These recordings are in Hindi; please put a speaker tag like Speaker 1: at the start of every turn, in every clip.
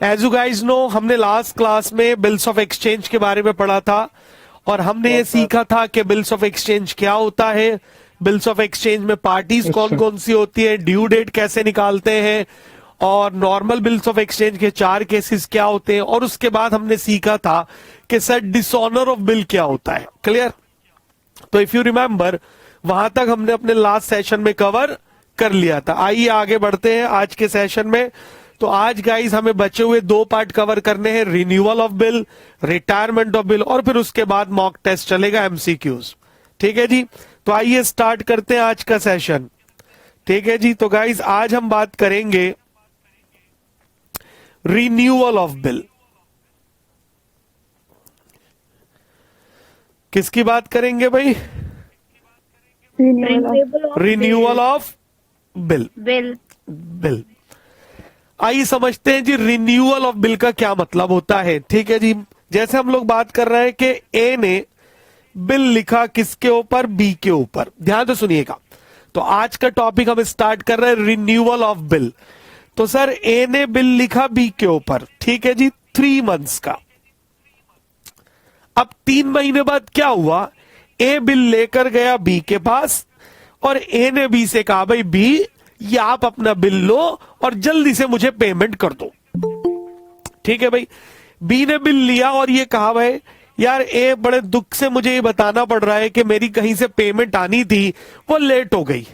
Speaker 1: एज यू गाइज नो, हमने लास्ट क्लास में बिल्स ऑफ एक्सचेंज के बारे में पढ़ा था और हमने ये सीखा था कि बिल्स ऑफ एक्सचेंज क्या होता है, बिल्स ऑफ एक्सचेंज में पार्टीज कौन कौन सी होती है, ड्यू डेट कैसे निकालते हैं और नॉर्मल बिल्स ऑफ एक्सचेंज के 4 केसेस क्या होते हैं। और उसके बाद हमने सीखा था कि सर डिसऑनर ऑफ बिल क्या होता है। क्लियर? तो इफ यू रिमेंबर, वहां तक हमने अपने लास्ट सेशन में कवर कर लिया था। आइए आगे बढ़ते हैं आज के सेशन में। तो आज गाइस हमें बचे हुए 2 पार्ट कवर करने हैं, renewal of bill, retirement of bill, और फिर उसके बाद मॉक टेस्ट चलेगा, एमसीक्यूज। ठीक है जी, तो आइए स्टार्ट करते हैं आज का सेशन। ठीक है जी, तो गाइस आज हम बात करेंगे रिन्यूअल ऑफ बिल। किसकी बात करेंगे भाई? Renewal of bill. बिल आइए समझते हैं जी, रिन्यूअल ऑफ बिल का क्या मतलब होता है। ठीक है जी, जैसे हम लोग बात कर रहे हैं कि ए ने बिल लिखा किसके ऊपर? बी के ऊपर। ध्यान से सुनिएगा। तो आज का टॉपिक हम स्टार्ट कर रहे हैं रिन्यूअल ऑफ बिल। तो सर ए ने बिल लिखा बी के ऊपर, ठीक है जी, 3 मंथ्स का। अब 3 महीने बाद क्या हुआ? ए बिल लेकर गया बी के पास और ए ने बी से कहा भाई बी, ये आप अपना बिल लो और जल्दी से मुझे पेमेंट कर दो। ठीक है भाई, बी ने बिल लिया और ये कहा भाई यार ए, बड़े दुख से मुझे ये बताना पड़ रहा है कि मेरी कहीं से पेमेंट आनी थी, वो लेट हो गई,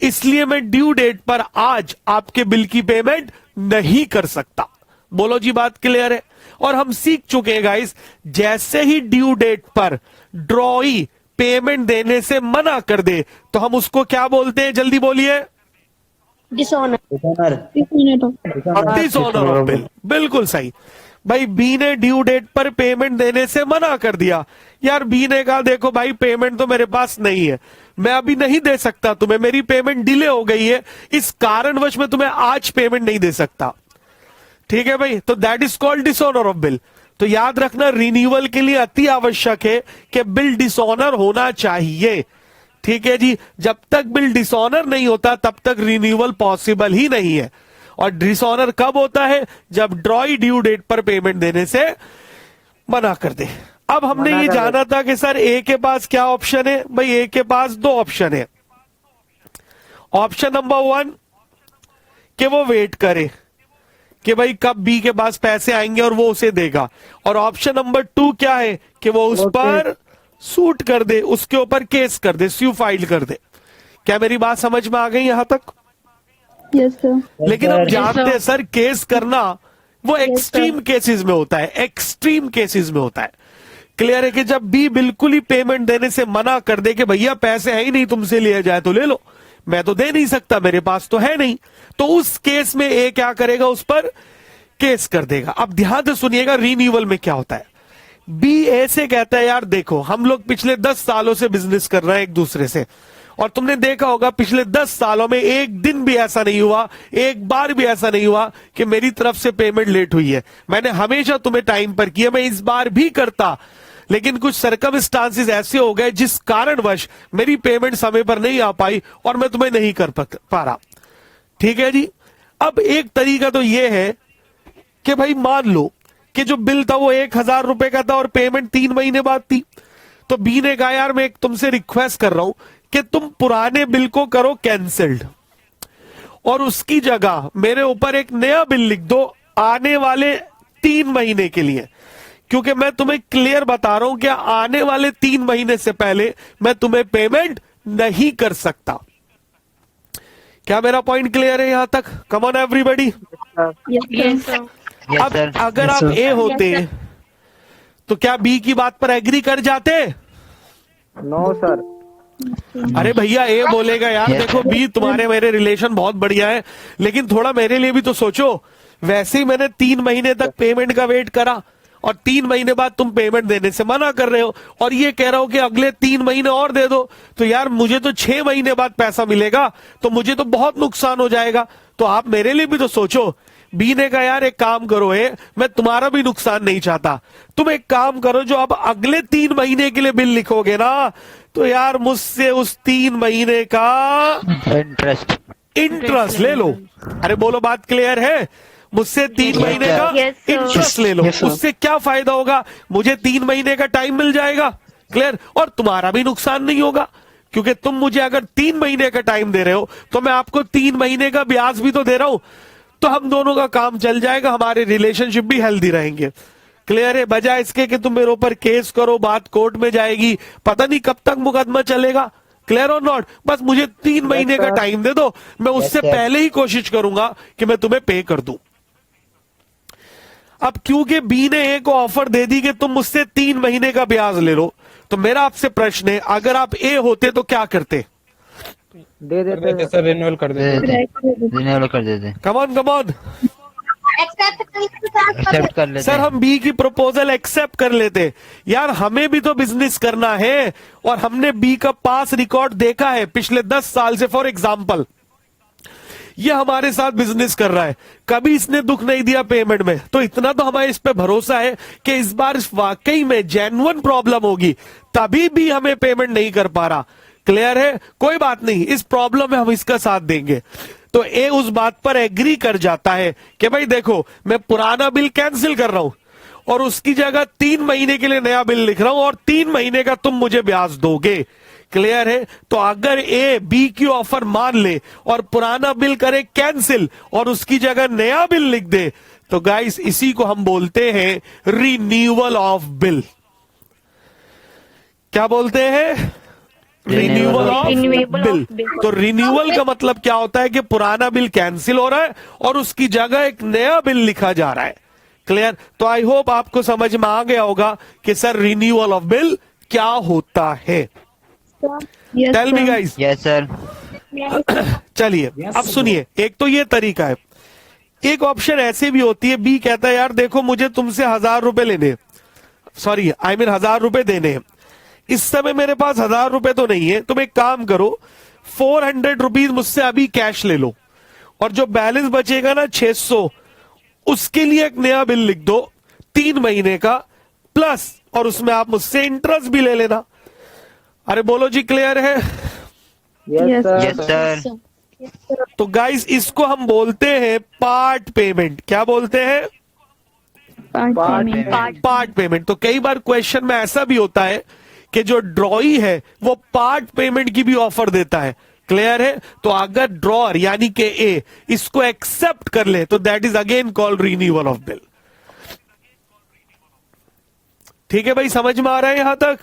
Speaker 1: इसलिए मैं ड्यू डेट पर आज आपके बिल की पेमेंट नहीं कर सकता। बोलो जी, बात क्लियर है? और हम सीख चुके हैं गाइस, जैसे ही ड्यू डेट पर ड्रॉई पेमेंट देने से मना कर दे तो हम उसको क्या बोलते हैं? जल्दी बोलिए। Dishonour of bill. बिल्कुल सही भाई, बी ने ड्यू डेट पर पेमेंट देने से मना कर दिया। यार बी ने कहा देखो भाई, पेमेंट तो मेरे पास नहीं है, मैं अभी नहीं दे सकता तुम्हें, मेरी पेमेंट डिले हो गई है, इस कारणवश मैं तुम्हें आज पेमेंट नहीं दे सकता। ठीक है भाई, तो that is called dishonour of bill. तो याद रखना, रिन्यूअल के लिए अति आवश्यक है कि बिल डिसऑनर होना चाहिए। ठीक है जी, जब तक बिल डिसऑनर नहीं होता तब तक रिन्यूअल पॉसिबल ही नहीं है। और डिसऑनर कब होता है? जब ड्रॉई ड्यू डेट पर पेमेंट देने से मना कर दे। अब हमने ये जाना था कि सर ए के पास क्या ऑप्शन है? भाई ए के पास 2 ऑप्शन है। ऑप्शन नंबर 1 कि वो वेट करे कि भाई कब बी के पास पैसे आएंगे और वो उसे देगा। और ऑप्शन नंबर 2 क्या है? कि वो उस पर सूट कर दे, उसके ऊपर केस कर दे, स्यू फाइल कर दे। क्या मेरी बात समझ में आ गई यहां तक?
Speaker 2: Yes sir.
Speaker 1: लेकिन हम जानते हैं सर, केस करना वो एक्सट्रीम केसेस में होता है, एक्सट्रीम केसेस में होता है। क्लियर है कि जब बी बिल्कुल ही पेमेंट देने से मना कर दे कि भैया पैसे है ही नहीं, तुमसे लिया जाए तो ले लो, मैं तो दे नहीं सकता, मेरे पास तो है नहीं, तो उस केस में ए क्या करेगा? उस पर केस कर देगा। अब ध्यान से सुनिएगा, रिन्यूअल में क्या होता है। बी ए से कहता है यार देखो, हम लोग पिछले 10 सालों से बिजनेस कर रहे हैं एक दूसरे से, और तुमने देखा होगा पिछले 10 सालों में एक दिन भी ऐसा नहीं हुआ, एक बार भी ऐसा नहीं हुआ कि मेरी तरफ से पेमेंट लेट हुई है। मैंने हमेशा तुम्हें टाइम पर किया, मैं इस बार भी करता, लेकिन कुछ सर्कमस्टांसेस ऐसे हो गए जिस कारणवश मेरी पेमेंट समय पर नहीं आ पाई और मैं तुम्हें नहीं कर पा रहा। ठीक है जी, अब एक तरीका तो यह है कि भाई मान लो कि जो बिल था वो 1000 रुपए का था और पेमेंट 3 महीने बाद थी। तो बी ने कहा यार मैं तुमसे रिक्वेस्ट कर रहा हूं कि तुम पुराने बिल को करो कैंसिल्ड और उसकी जगह मेरे ऊपर एक नया बिल लिख दो आने वाले 3 महीने के लिए, क्योंकि मैं तुम्हें क्लियर बता रहा हूं कि आने वाले 3 महीने से पहले मैं तुम्हें पेमेंट नहीं कर सकता। क्या मेरा पॉइंट क्लियर है यहां तक? Come on everybody. अब अगर आप ए होते तो क्या बी की बात पर एग्री कर जाते?
Speaker 3: No sir.
Speaker 1: अरे भैया ए बोलेगा यार देखो बी, तुम्हारे मेरे रिलेशन बहुत बढ़िया है, लेकिन थोड़ा मेरे लिए भी तो सोचो। वैसे ही मैंने 3 महीने तक पेमेंट का वेट करा और 3 महीने बाद तुम पेमेंट देने से मना कर रहे हो और ये कह रहा हो कि अगले 3 महीने और दे दो, तो यार मुझे तो 6 महीने बाद पैसा मिलेगा, तो मुझे तो बहुत नुकसान हो जाएगा। तो आप मेरे लिए भी तो सोचो। बी ने कहा यार एक काम करो, मैं तुम्हारा भी नुकसान नहीं चाहता, तुम एक काम करो, जो अब अगले 3 महीने के लिए बिल लिखोगे ना, तो यार मुझसे उस 3 महीने का इंटरेस्ट ले लो। अरे बोलो, बात क्लियर है? मुझसे 3
Speaker 4: Yes,
Speaker 1: महीने
Speaker 4: sir.
Speaker 1: का
Speaker 5: Yes, sir.
Speaker 1: इंटरेस्ट ले लो,
Speaker 4: Yes, sir.
Speaker 1: उससे क्या फायदा होगा, मुझे 3 महीने का टाइम मिल जाएगा, क्लियर, और तुम्हारा भी नुकसान नहीं होगा, क्योंकि तुम मुझे अगर 3 महीने का टाइम दे रहे हो तो मैं आपको 3 महीने का ब्याज भी तो दे रहा हूं, तो हम दोनों का काम चल जाएगा, हमारे रिलेशनशिप भी हेल्दी रहेंगे। क्लियर है? बजाय इसके कि तुम मेरे ऊपर केस करो, बात कोर्ट में जाएगी, पता नहीं कब तक मुकदमा चलेगा। क्लियर और नॉट? बस मुझे 3 महीने का टाइम दे दो, मैं उससे
Speaker 4: sir.
Speaker 1: पहले ही कोशिश करूंगा कि मैं तुम्हें पे कर दूं। अब क्योंकि बी ने ए को ऑफर दे दी कि तुम मुझसे 3 महीने का ब्याज ले लो, तो मेरा आपसे प्रश्न है, अगर आप ए होते तो क्या करते?
Speaker 3: दे देते
Speaker 6: सर रिन्यूअल कर
Speaker 4: दे
Speaker 6: देते।
Speaker 4: देते, रिन्यूअल कर देते,
Speaker 1: कमॉन कमॉन
Speaker 4: एक्सेप्ट कर लेते।
Speaker 1: सर, हम बी की प्रपोजल एक्सेप्ट कर लेते। यार हमें भी तो बिजनेस करना है, और हमने बी का पास रिकॉर्ड देखा है पिछले 10 साल से। फॉर एग्जाम्पल, ये हमारे साथ बिजनेस कर रहा है, कभी इसने दुख नहीं दिया पेमेंट में, तो इतना तो हमें इस पे भरोसा है कि इस बार वाकई में जेन्युइन प्रॉब्लम होगी, तभी भी हमें पेमेंट नहीं कर पा रहा। क्लियर है? कोई बात नहीं, इस प्रॉब्लम में हम इसका साथ देंगे। तो ए उस बात पर एग्री कर जाता है कि भाई देखो, मैं पुराना बिल कैंसिल कर रहा हूं और उसकी जगह 3 महीने के लिए नया बिल लिख रहा हूं, और 3 महीने का तुम मुझे ब्याज दोगे। क्लियर है? तो अगर ए बी की ऑफर मान ले और पुराना बिल करे कैंसिल और उसकी जगह नया बिल लिख दे, तो गाइस इसी को हम बोलते हैं रिन्यूअल ऑफ बिल। क्या बोलते हैं? Renewal of
Speaker 5: Renewable
Speaker 1: bill.
Speaker 5: of bill.
Speaker 1: तो रिन्यूअल का मतलब क्या होता है कि पुराना बिल कैंसिल हो रहा है और उसकी जगह एक नया बिल लिखा जा रहा है। क्लियर? तो आई होप आपको समझ में आ गया होगा कि सर रिन्यूअल ऑफ बिल क्या होता है।
Speaker 2: Yes,
Speaker 1: tell me
Speaker 2: sir.
Speaker 1: Guys.
Speaker 4: Yes sir.
Speaker 1: चलिए अब सुनिए, एक तो ये तरीका है, एक ऑप्शन ऐसे भी होती है, बी कहता है यार देखो मुझे तुमसे 1000 रुपए लेने, सॉरी आई मीन 1000 रुपए देने हैं, इस समय मेरे पास 1000 रुपए तो नहीं है, तुम एक काम करो 400 रुपीज मुझसे अभी कैश ले लो, और जो बैलेंस बचेगा ना 600, उसके लिए एक नया बिल लिख दो 3 महीने का प्लस, और उसमें आप मुझसे इंटरेस्ट भी ले लेना। अरे बोलो जी, क्लियर है?
Speaker 3: Yes sir.
Speaker 4: Yes sir.
Speaker 1: तो गाइस इसको हम बोलते हैं पार्ट पेमेंट। क्या बोलते हैं?
Speaker 2: Part
Speaker 3: Part
Speaker 2: payment.
Speaker 1: Part payment. तो कई बार क्वेश्चन में ऐसा भी होता है कि जो ड्रॉई है वो पार्ट पेमेंट की भी ऑफर देता है। क्लियर है? तो अगर ड्रॉअर यानी कि ए इसको एक्सेप्ट कर ले तो that is again called renewal of bill. ठीक है भाई, समझ में आ रहा है यहां तक?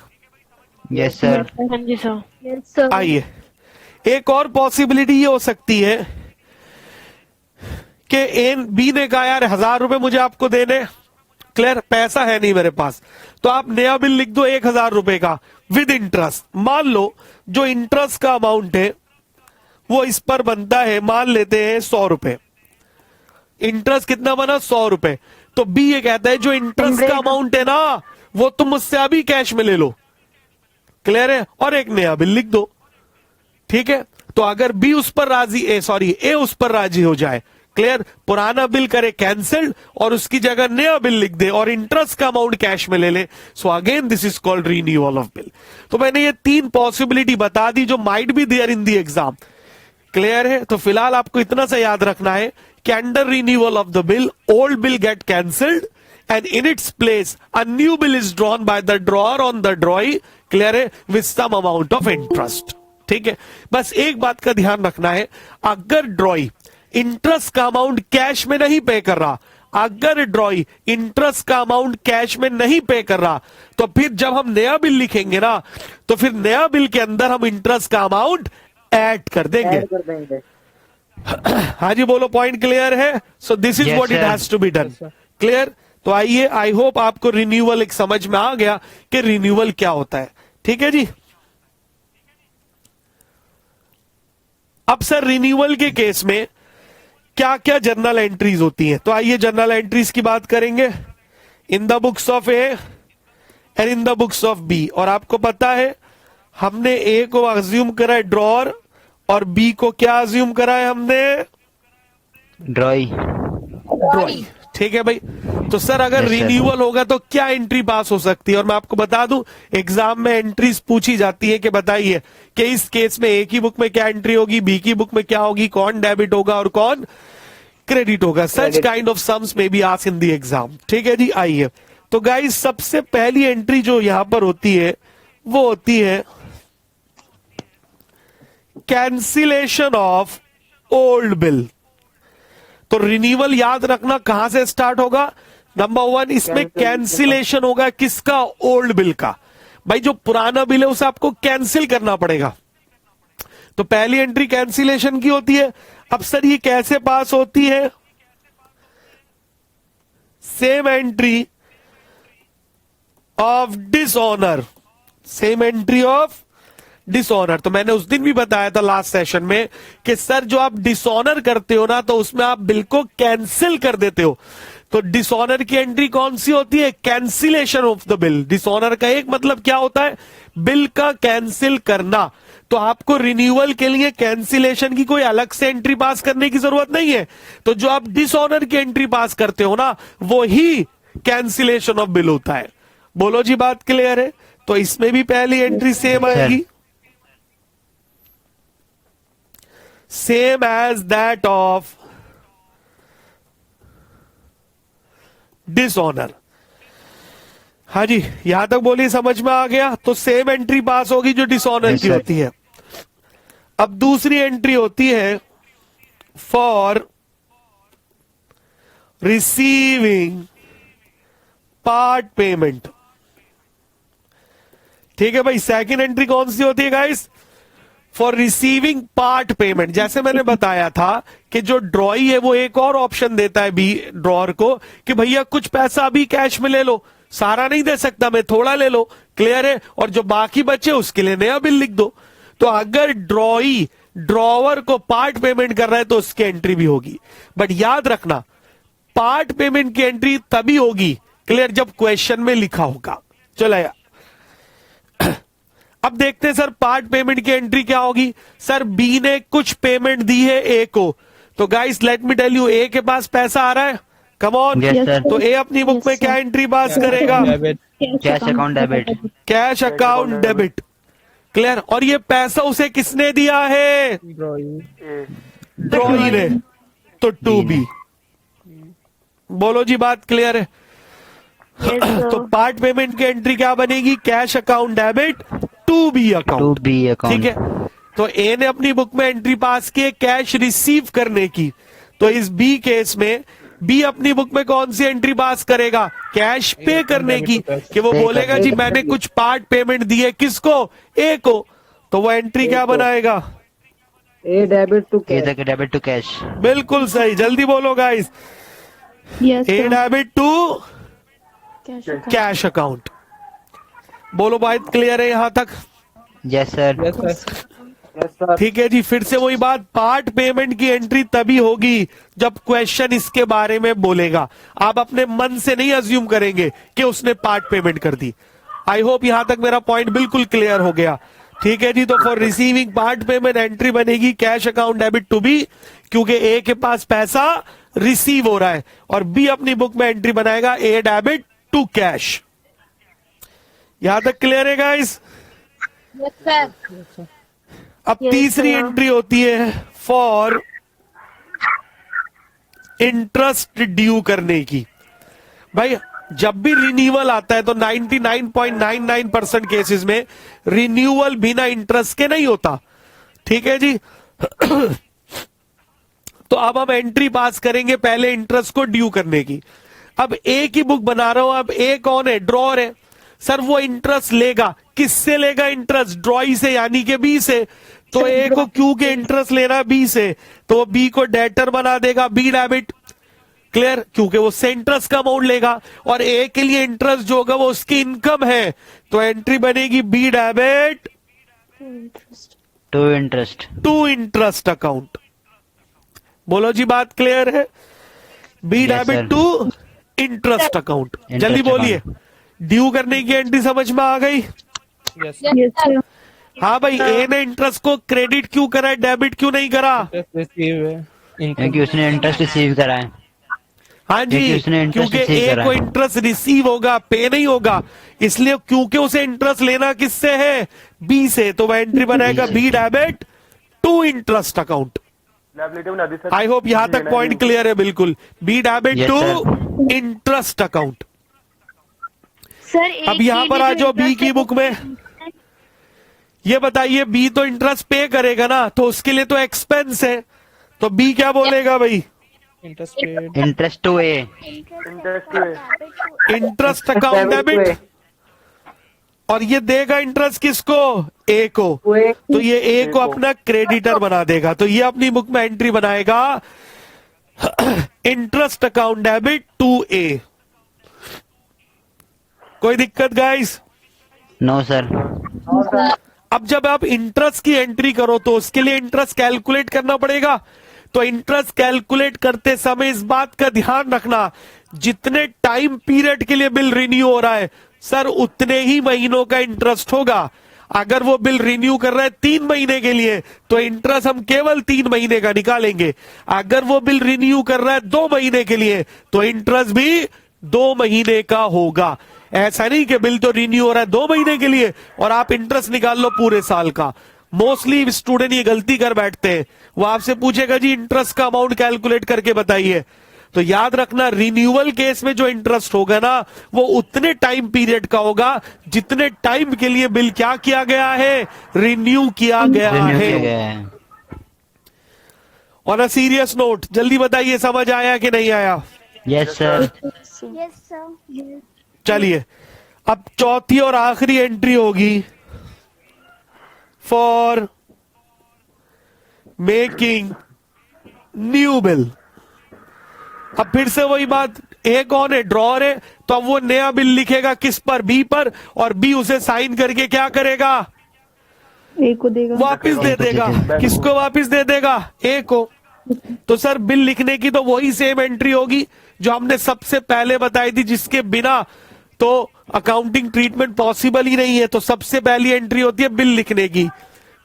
Speaker 4: Yes sir.
Speaker 5: हाँ जी सर।
Speaker 2: Yes, sir.
Speaker 1: आइए, एक और पॉसिबिलिटी ये हो सकती है कि ए बी ने कहा यार 1000 रुपए मुझे आपको देने, क्लियर, पैसा है नहीं मेरे पास, तो आप नया बिल लिख दो 1000 रुपए का विद इंटरेस्ट। मान लो जो इंटरेस्ट का अमाउंट है वो इस पर बनता है, मान लेते हैं 100 रुपए। इंटरेस्ट कितना बना? 100 रुपए। तो बी ये कहता है जो इंटरेस्ट का अमाउंट है ना वो तुम मुझसे अभी कैश में ले लो। क्लियर है? और एक नया बिल लिख दो। ठीक है? तो अगर बी उस पर राजी, ए उस पर राजी हो जाए, क्लियर, पुराना बिल करे कैंसिल और उसकी जगह नया बिल लिख दे और इंटरेस्ट का अमाउंट कैश में ले ले, so again this is called renewal of bill. तो मैंने ये 3 पॉसिबिलिटी बता दी जो might be there in the exam. Clear है? तो फिलहाल आपको इतना सा याद रखना है कि under renewal of the bill old bill gate cancelled and in its place a new bill is drawn by the drawer on the drawee, clear है, with some amount of interest। ठीक है? बस एक बात का ध्यान रखना है, अगर ड्रॉई इंटरेस्ट का अमाउंट कैश में नहीं पे कर रहा, अगर ड्रॉई इंटरेस्ट का अमाउंट कैश में नहीं पे कर रहा, तो फिर जब हम नया बिल लिखेंगे ना, तो फिर नया बिल के अंदर हम इंटरेस्ट का अमाउंट ऐड कर देंगे।
Speaker 3: ऐड कर देंगे।
Speaker 1: हाँ जी बोलो, पॉइंट क्लियर है? So this is
Speaker 4: Yes,
Speaker 1: what it
Speaker 4: sir.
Speaker 1: Has to be done. Clear? तो आइए, आई होप आपको रिन्यूअल एक समझ में आ गया कि रिन्यूअल क्या होता है। ठीक है जी? अब सर रिन्यूअल के केस में क्या क्या जर्नल एंट्रीज होती हैं, तो आइए जर्नल एंट्रीज की बात करेंगे in the books of A and in the books of B. और आपको पता है हमने ए को अज्यूम करा है ड्रॉअर और बी को क्या अज्यूम करा है हमने?
Speaker 4: ड्रॉई।
Speaker 1: ड्रॉइंग। ठीक है भाई? तो सर अगर
Speaker 4: Yes, sir.
Speaker 1: रिन्यूअल होगा तो क्या एंट्री पास हो सकती है? और मैं आपको बता दूं एग्जाम में एंट्रीज पूछी जाती है कि बताइए कि इस केस में ए की बुक में क्या एंट्री होगी, बी की बुक में क्या होगी, कौन डेबिट होगा और कौन क्रेडिट होगा। सच काइंड ऑफ सम्स में be asked in the exam. ठीक है जी, आइए तो गाइस सबसे पहली एंट्री जो यहां पर होती है वो होती है कैंसिलेशन ऑफ ओल्ड बिल। तो रिन्यूअल याद रखना कहां से स्टार्ट होगा। नंबर 1 इसमें कैंसिलेशन होगा किसका, ओल्ड बिल का। भाई जो पुराना बिल है उसे आपको कैंसिल करना पड़ेगा। तो पहली एंट्री कैंसिलेशन की होती है। अब सर ये कैसे पास होती है, same entry of dishonour, same entry of dishonour. तो मैंने उस दिन भी बताया था लास्ट सेशन में कि सर जो आप डिसऑनर करते हो ना तो उसमें आप बिल को कैंसिल कर देते हो। तो डिसऑनर की एंट्री कौन सी होती है, cancellation of the bill. Dishonour का एक मतलब क्या होता है, बिल का कैंसिल करना। तो आपको रिन्यूअल के लिए कैंसिलेशन की कोई अलग से एंट्री पास करने की जरूरत नहीं है। तो जो आप डिसऑनर की एंट्री पास करते हो ना वो ही कैंसिलेशन ऑफ बिल होता है। बोलो जी, बात क्लियर है। तो इसमें भी पहली एंट्री सेम आएगी, same as that of dishonour. हाँ जी, यहां तक बोलिए, समझ में आ गया। तो सेम एंट्री पास होगी जो डिसऑनर
Speaker 4: Yes,
Speaker 1: की
Speaker 4: sir.
Speaker 1: होती है। अब दूसरी एंट्री होती है फॉर रिसीविंग पार्ट पेमेंट। ठीक है भाई, सेकंड एंट्री कौन सी होती है guys, for receiving part payment. जैसे मैंने बताया था कि जो ड्रॉई है वो एक और ऑप्शन देता है बी ड्रॉअर को कि भैया कुछ पैसा अभी कैश में ले लो, सारा नहीं दे सकता मैं, थोड़ा ले लो, क्लियर है, और जो बाकी बचे उसके लिए नया बिल लिख दो। तो अगर ड्रॉई ड्रॉवर को पार्ट पेमेंट कर रहा है तो उसकी एंट्री भी होगी। बट याद रखना पार्ट पेमेंट की एंट्री तभी होगी, क्लियर, जब क्वेश्चन में लिखा होगा। चलो अब देखते हैं सर पार्ट पेमेंट की एंट्री क्या होगी। सर बी ने कुछ पेमेंट दी है ए को। तो guys let me tell you, A के पास पैसा आ रहा है, कम ऑन।
Speaker 4: Yes, sir.
Speaker 1: तो ए अपनी बुक में क्या एंट्री पास करेगा,
Speaker 4: cash account debit.
Speaker 1: Cash account debit, clear. और ये पैसा उसे किसने दिया है, ड्रॉई ने, तो टू बी। बोलो जी, बात क्लियर है। तो पार्ट पेमेंट की एंट्री क्या बनेगी, cash account debit to B
Speaker 4: to
Speaker 1: account.
Speaker 4: B
Speaker 1: ठीक
Speaker 4: अकाउंट।
Speaker 1: है, तो ए ने अपनी बुक में एंट्री पास की है कैश रिसीव करने की। तो इस बी केस में बी अपनी बुक में कौन सी एंट्री पास करेगा, कैश पे करने की, कि वो
Speaker 4: Pay
Speaker 1: बोलेगा
Speaker 4: करने
Speaker 1: जी
Speaker 4: की।
Speaker 1: मैंने कुछ पार्ट पेमेंट दी है, किसको, ए को। तो वो एंट्री क्या बनाएगा,
Speaker 3: A debit to
Speaker 4: A
Speaker 3: cash.
Speaker 4: Debit to cash.
Speaker 1: बिल्कुल सही, जल्दी बोलो guys,
Speaker 2: Yes,
Speaker 1: A
Speaker 2: sir.
Speaker 1: Debit to
Speaker 2: Cash account.
Speaker 1: Cash account. बोलो बात क्लियर है यहां तक।
Speaker 4: Yes sir.
Speaker 3: Yes sir.
Speaker 1: ठीक है जी, फिर से वही बात, पार्ट पेमेंट की एंट्री तभी होगी जब क्वेश्चन इसके बारे में बोलेगा। आप अपने मन से नहीं अज्यूम करेंगे कि उसने पार्ट पेमेंट कर दी। आई होप यहां तक मेरा पॉइंट बिल्कुल क्लियर हो गया। ठीक है जी, तो for receiving part payment entry बनेगी cash account debit to B, क्योंकि ए के पास पैसा रिसीव हो रहा है, और बी अपनी बुक में एंट्री बनाएगा ए डेबिट टू कैश। यहां तक क्लियर है गाइस। अब
Speaker 2: Yes,
Speaker 1: तीसरी
Speaker 2: sir.
Speaker 1: एंट्री होती है फॉर इंटरेस्ट ड्यू करने की। भाई जब भी रिन्यूअल आता है तो 99.99% केसेस में रिन्यूअल बिना इंटरेस्ट के नहीं होता। ठीक है जी। तो अब हम एंट्री पास करेंगे पहले इंटरेस्ट को ड्यू करने की। अब ए की बुक बना रहा हूं, अब ए कौन है, ड्रॉअर है। सर वो इंटरेस्ट लेगा, किससे लेगा इंटरेस्ट, ड्रॉई से, यानी कि बी से। तो ए को क्यू के इंटरेस्ट लेना बी से, तो वो बी को डेटर बना देगा, बी डेबिट, क्लियर, क्योंकि वो से इंटरेस्ट का अमाउंट लेगा, और ए के लिए इंटरेस्ट जो होगा वो उसकी इनकम है, तो एंट्री बनेगी B debit
Speaker 4: to interest.
Speaker 1: To interest account. बोलो जी, बात क्लियर है। B
Speaker 4: Yes,
Speaker 1: debit
Speaker 4: sir.
Speaker 1: To interest account.
Speaker 4: Interest
Speaker 1: जल्दी बोलिए,
Speaker 4: account.
Speaker 1: ड्यू करने की एंट्री समझ में आ गई।
Speaker 2: Yes, sir.
Speaker 1: हाँ भाई, ए ने इंटरेस्ट को क्रेडिट क्यों करा है, डेबिट क्यों नहीं करा।
Speaker 4: क्योंकि उसने इंटरेस्ट रिसीव करा है।
Speaker 1: हाँ जी,
Speaker 4: क्योंकि उसने interest
Speaker 1: क्योंकि
Speaker 4: receive
Speaker 1: ए
Speaker 4: करा
Speaker 1: को
Speaker 4: है।
Speaker 1: इंटरेस्ट रिसीव होगा, पे नहीं होगा, इसलिए क्योंकि उसे इंटरेस्ट लेना किससे है, बी से, तो वह एंट्री बनाएगा
Speaker 4: से।
Speaker 1: B debit to interest account. I hope यहां तक पॉइंट क्लियर है बिल्कुल। B debit
Speaker 4: Yes,
Speaker 1: to interest account.
Speaker 2: Sir
Speaker 1: अब यहाँ पर आ जाओ बी की बुक में। ये बताइए बी तो इंटरेस्ट पे करेगा ना, तो उसके लिए तो एक्सपेंस है, तो बी क्या बोलेगा भाई?
Speaker 4: Interest to A.
Speaker 1: Interest account debit, और ये देगा इंटरेस्ट किसको? ए को। तो ये ए को अपना क्रेडिटर बना देगा, तो ये अपनी बुक में एंट्री बनाएगा इंटरेस्ट अकाउंट डेबिट टू ए। कोई दिक्कत गाइस?
Speaker 4: No sir.
Speaker 1: अब जब आप इंटरेस्ट की एंट्री करो तो उसके लिए इंटरेस्ट कैलकुलेट करना पड़ेगा। तो इंटरेस्ट कैलकुलेट करते समय इस बात का ध्यान रखना, जितने टाइम पीरियड के लिए बिल रिन्यू हो रहा है सर, उतने ही महीनों का इंटरेस्ट होगा। अगर वो बिल रिन्यू कर रहा है 3 महीने के लिए, तो इंटरेस्ट हम केवल 3 महीने का निकालेंगे। अगर वो बिल रिन्यू कर रहा है 2 महीने के लिए, तो इंटरेस्ट भी 2 महीने का होगा। ऐसा नहीं कि बिल तो रिन्यू हो रहा है 2 महीने के लिए और आप इंटरेस्ट निकाल लो पूरे साल का। मोस्टली स्टूडेंट ये गलती कर बैठते हैं। वो आपसे पूछेगा जी इंटरेस्ट का अमाउंट कैलकुलेट करके बताइए, तो याद रखना रिन्यूअल केस में जो इंटरेस्ट होगा ना, वो उतने टाइम पीरियड का होगा जितने टाइम के लिए बिल क्या किया गया है? रिन्यू किया गया
Speaker 4: Renew
Speaker 1: है।
Speaker 4: किया गया है।
Speaker 1: ऑन अ सीरियस नोट, जल्दी बताइए समझ आया कि नहीं आया?
Speaker 4: Yes sir.
Speaker 1: चलिए अब चौथी और आखिरी एंट्री होगी फॉर मेकिंग न्यू बिल। अब फिर से वही बात, ए कौन है? ड्रॉअर है, तो अब वो नया बिल लिखेगा किस पर? बी पर, और बी उसे साइन करके क्या करेगा?
Speaker 2: ए को देगा,
Speaker 1: वापिस दे देगा। किसको वापिस दे देगा? ए को। तो सर बिल लिखने की तो वही सेम एंट्री होगी जो हमने सबसे पहले बताई थी, जिसके बिना तो अकाउंटिंग ट्रीटमेंट पॉसिबल ही नहीं है। तो सबसे पहली एंट्री होती है बिल लिखने की।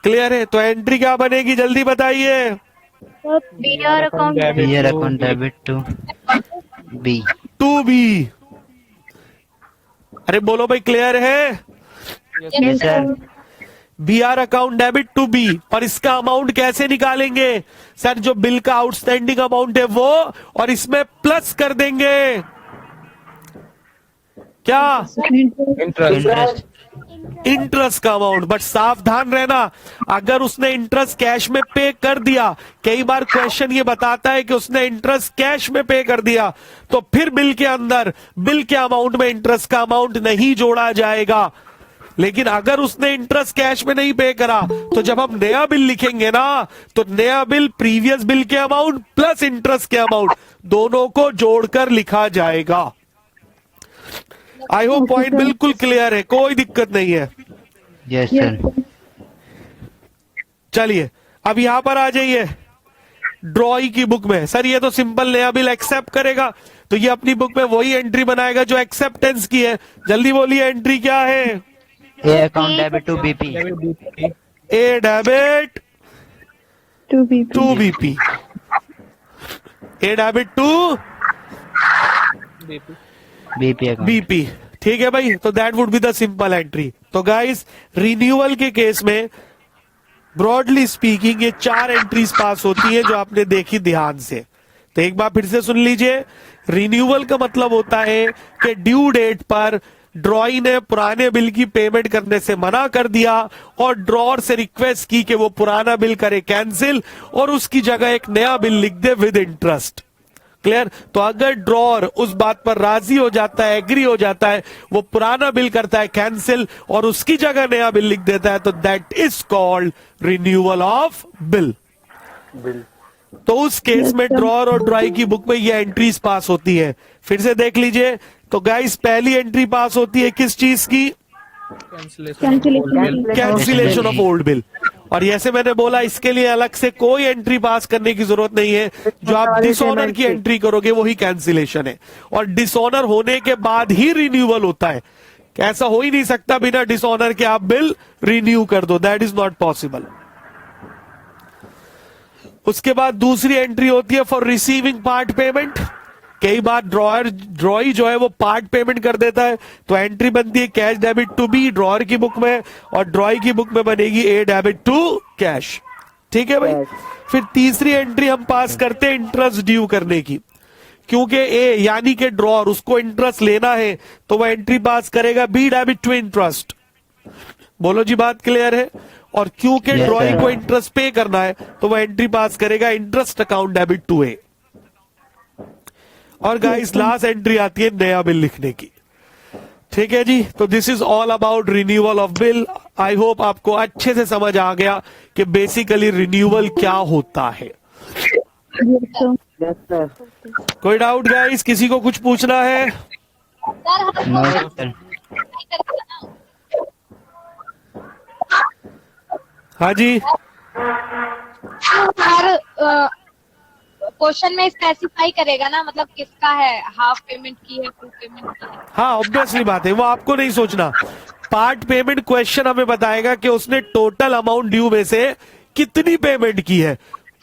Speaker 1: क्लियर है? तो एंट्री क्या बनेगी जल्दी बताइए?
Speaker 2: BR account
Speaker 4: bear account debit to B.
Speaker 1: To B. अरे बोलो भाई, क्लियर है?
Speaker 4: Yes sir.
Speaker 1: BR account debit to B. और इसका अमाउंट कैसे निकालेंगे? सर जो बिल का आउटस्टैंडिंग अमाउंट है वो, और इसमें प्लस कर देंगे क्या?
Speaker 4: इंटरेस्ट।
Speaker 1: इंटरेस्ट का अमाउंट। बट सावधान रहना, अगर उसने इंटरेस्ट कैश में पे कर दिया, कई बार क्वेश्चन ये बताता है कि उसने इंटरेस्ट कैश में पे कर दिया, तो फिर बिल के अंदर बिल के अमाउंट में इंटरेस्ट का अमाउंट नहीं जोड़ा जाएगा। लेकिन अगर उसने इंटरेस्ट कैश में नहीं पे करा, तो जब हम नया बिल लिखेंगे ना, तो नया बिल प्रीवियस बिल के अमाउंट प्लस इंटरेस्ट के अमाउंट दोनों को जोड़कर लिखा जाएगा। आई होप पॉइंट बिल्कुल क्लियर है, कोई दिक्कत नहीं है।
Speaker 4: Yes sir.
Speaker 1: चलिए अब यहां पर आ जाइए ड्रॉई की बुक में। सर ये तो सिंपल नया बिल एक्सेप्ट करेगा, तो ये अपनी बुक में वही एंट्री बनाएगा जो एक्सेप्टेंस की है। जल्दी बोलिए एंट्री क्या है?
Speaker 4: A account debit to BP.
Speaker 1: A debit
Speaker 2: to
Speaker 1: BP. A debit to
Speaker 4: BP account.
Speaker 1: BP. ठीक है भाई, तो that would be the simple entry. तो गाइस रिन्यूअल के केस में ब्रॉडली स्पीकिंग ये 4 एंट्रीज पास होती है जो आपने देखी ध्यान से। तो एक बार फिर से सुन लीजिए, रिन्यूअल का मतलब होता है कि ड्यू डेट पर ड्रॉई ने पुराने बिल की पेमेंट करने से मना कर दिया और ड्रॉअर से रिक्वेस्ट की कि वो पुराना बिल करे कैंसिल और उसकी जगह एक नया बिल लिख दे विद इंटरेस्ट। क्लियर? तो अगर ड्रॉअर उस बात पर राजी हो जाता है, एग्री हो जाता है, वो पुराना बिल करता है कैंसिल और उसकी जगह नया बिल लिख देता है, तो that is called renewal of bill. तो उस केस में ड्रॉअर और ड्रॉई की बुक में ये एंट्रीज पास होती है। फिर से देख लीजिए, तो गाइस पहली एंट्री पास होती है किस चीज की? Cancellation of old bill. और जैसे मैंने बोला, इसके लिए अलग से कोई एंट्री पास करने की जरूरत नहीं है। जो आप डिसऑनर की एंट्री करोगे वही कैंसिलेशन है, और डिसऑनर होने के बाद ही रिन्यूअल होता है। ऐसा हो ही नहीं सकता बिना डिसऑनर के आप बिल रिन्यू कर दो, दैट इज नॉट पॉसिबल। उसके बाद दूसरी एंट्री होती है फॉर रिसीविंग पार्ट पेमेंट। कई बार ड्रॉई जो है वो पार्ट पेमेंट कर देता है, तो एंट्री बनती है cash debit to B drawer की बुक में, और ड्रॉई की बुक में बनेगी ए डेबिट टू कैश। ठीक है भाई? फिर तीसरी एंट्री हम पास करते हैं इंटरेस्ट ड्यू करने की, क्योंकि ए यानी कि ड्रॉर उसको इंटरेस्ट लेना है तो वह एंट्री पास करेगा बी डेबिट टू इंटरेस्ट। बोलो जी, बात क्लियर है? और क्योंकि
Speaker 4: Yes,
Speaker 1: ड्रॉई
Speaker 4: sir.
Speaker 1: को इंटरेस्ट पे करना है तो वह एंट्री पास करेगा इंटरेस्ट अकाउंट डेबिट टू ए। और गाइस लास्ट एंट्री आती है नया बिल लिखने की। ठीक है जी, तो this is all about renewal of bill. I hope आपको अच्छे से समझ आ गया कि बेसिकली रिन्यूअल क्या होता है।
Speaker 2: Yes, sir.
Speaker 3: Yes sir.
Speaker 1: कोई डाउट गाइस, किसी को कुछ पूछना है?
Speaker 4: No sir.
Speaker 1: हाँ जी,
Speaker 5: हर क्वेश्चन में स्पेसिफाई करेगा ना, मतलब किसका है, हाफ पेमेंट की है, फुल पेमेंट की है।
Speaker 1: हाँ ऑब्वियसली बात है, वो आपको नहीं सोचना। पार्ट पेमेंट क्वेश्चन हमें बताएगा कि उसने टोटल अमाउंट ड्यू में से कितनी पेमेंट की है,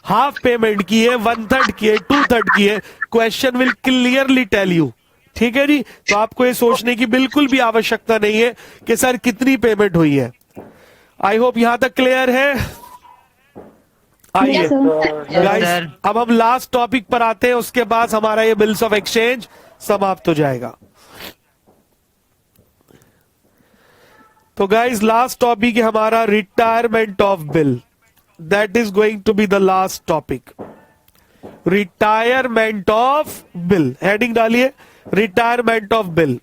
Speaker 1: हाफ पेमेंट की है, 1/3 की है, 2/3 की है। Question will clearly tell you. ठीक है जी, तो आपको ये सोचने की बिल्कुल भी आवश्यकता नहीं है कि सर कितनी पेमेंट हुई है। आई होप यहां तक क्लियर है। आइए
Speaker 2: Yes, sir.
Speaker 1: Guys,
Speaker 4: sir.
Speaker 1: अब हम लास्ट टॉपिक पर आते हैं, उसके बाद हमारा ये बिल्स ऑफ एक्सचेंज समाप्त हो जाएगा। तो गाइस लास्ट टॉपिक है हमारा retirement of bill. That is going to be the last topic, retirement of bill. Heading डालिए, रिटायरमेंट ऑफ बिल।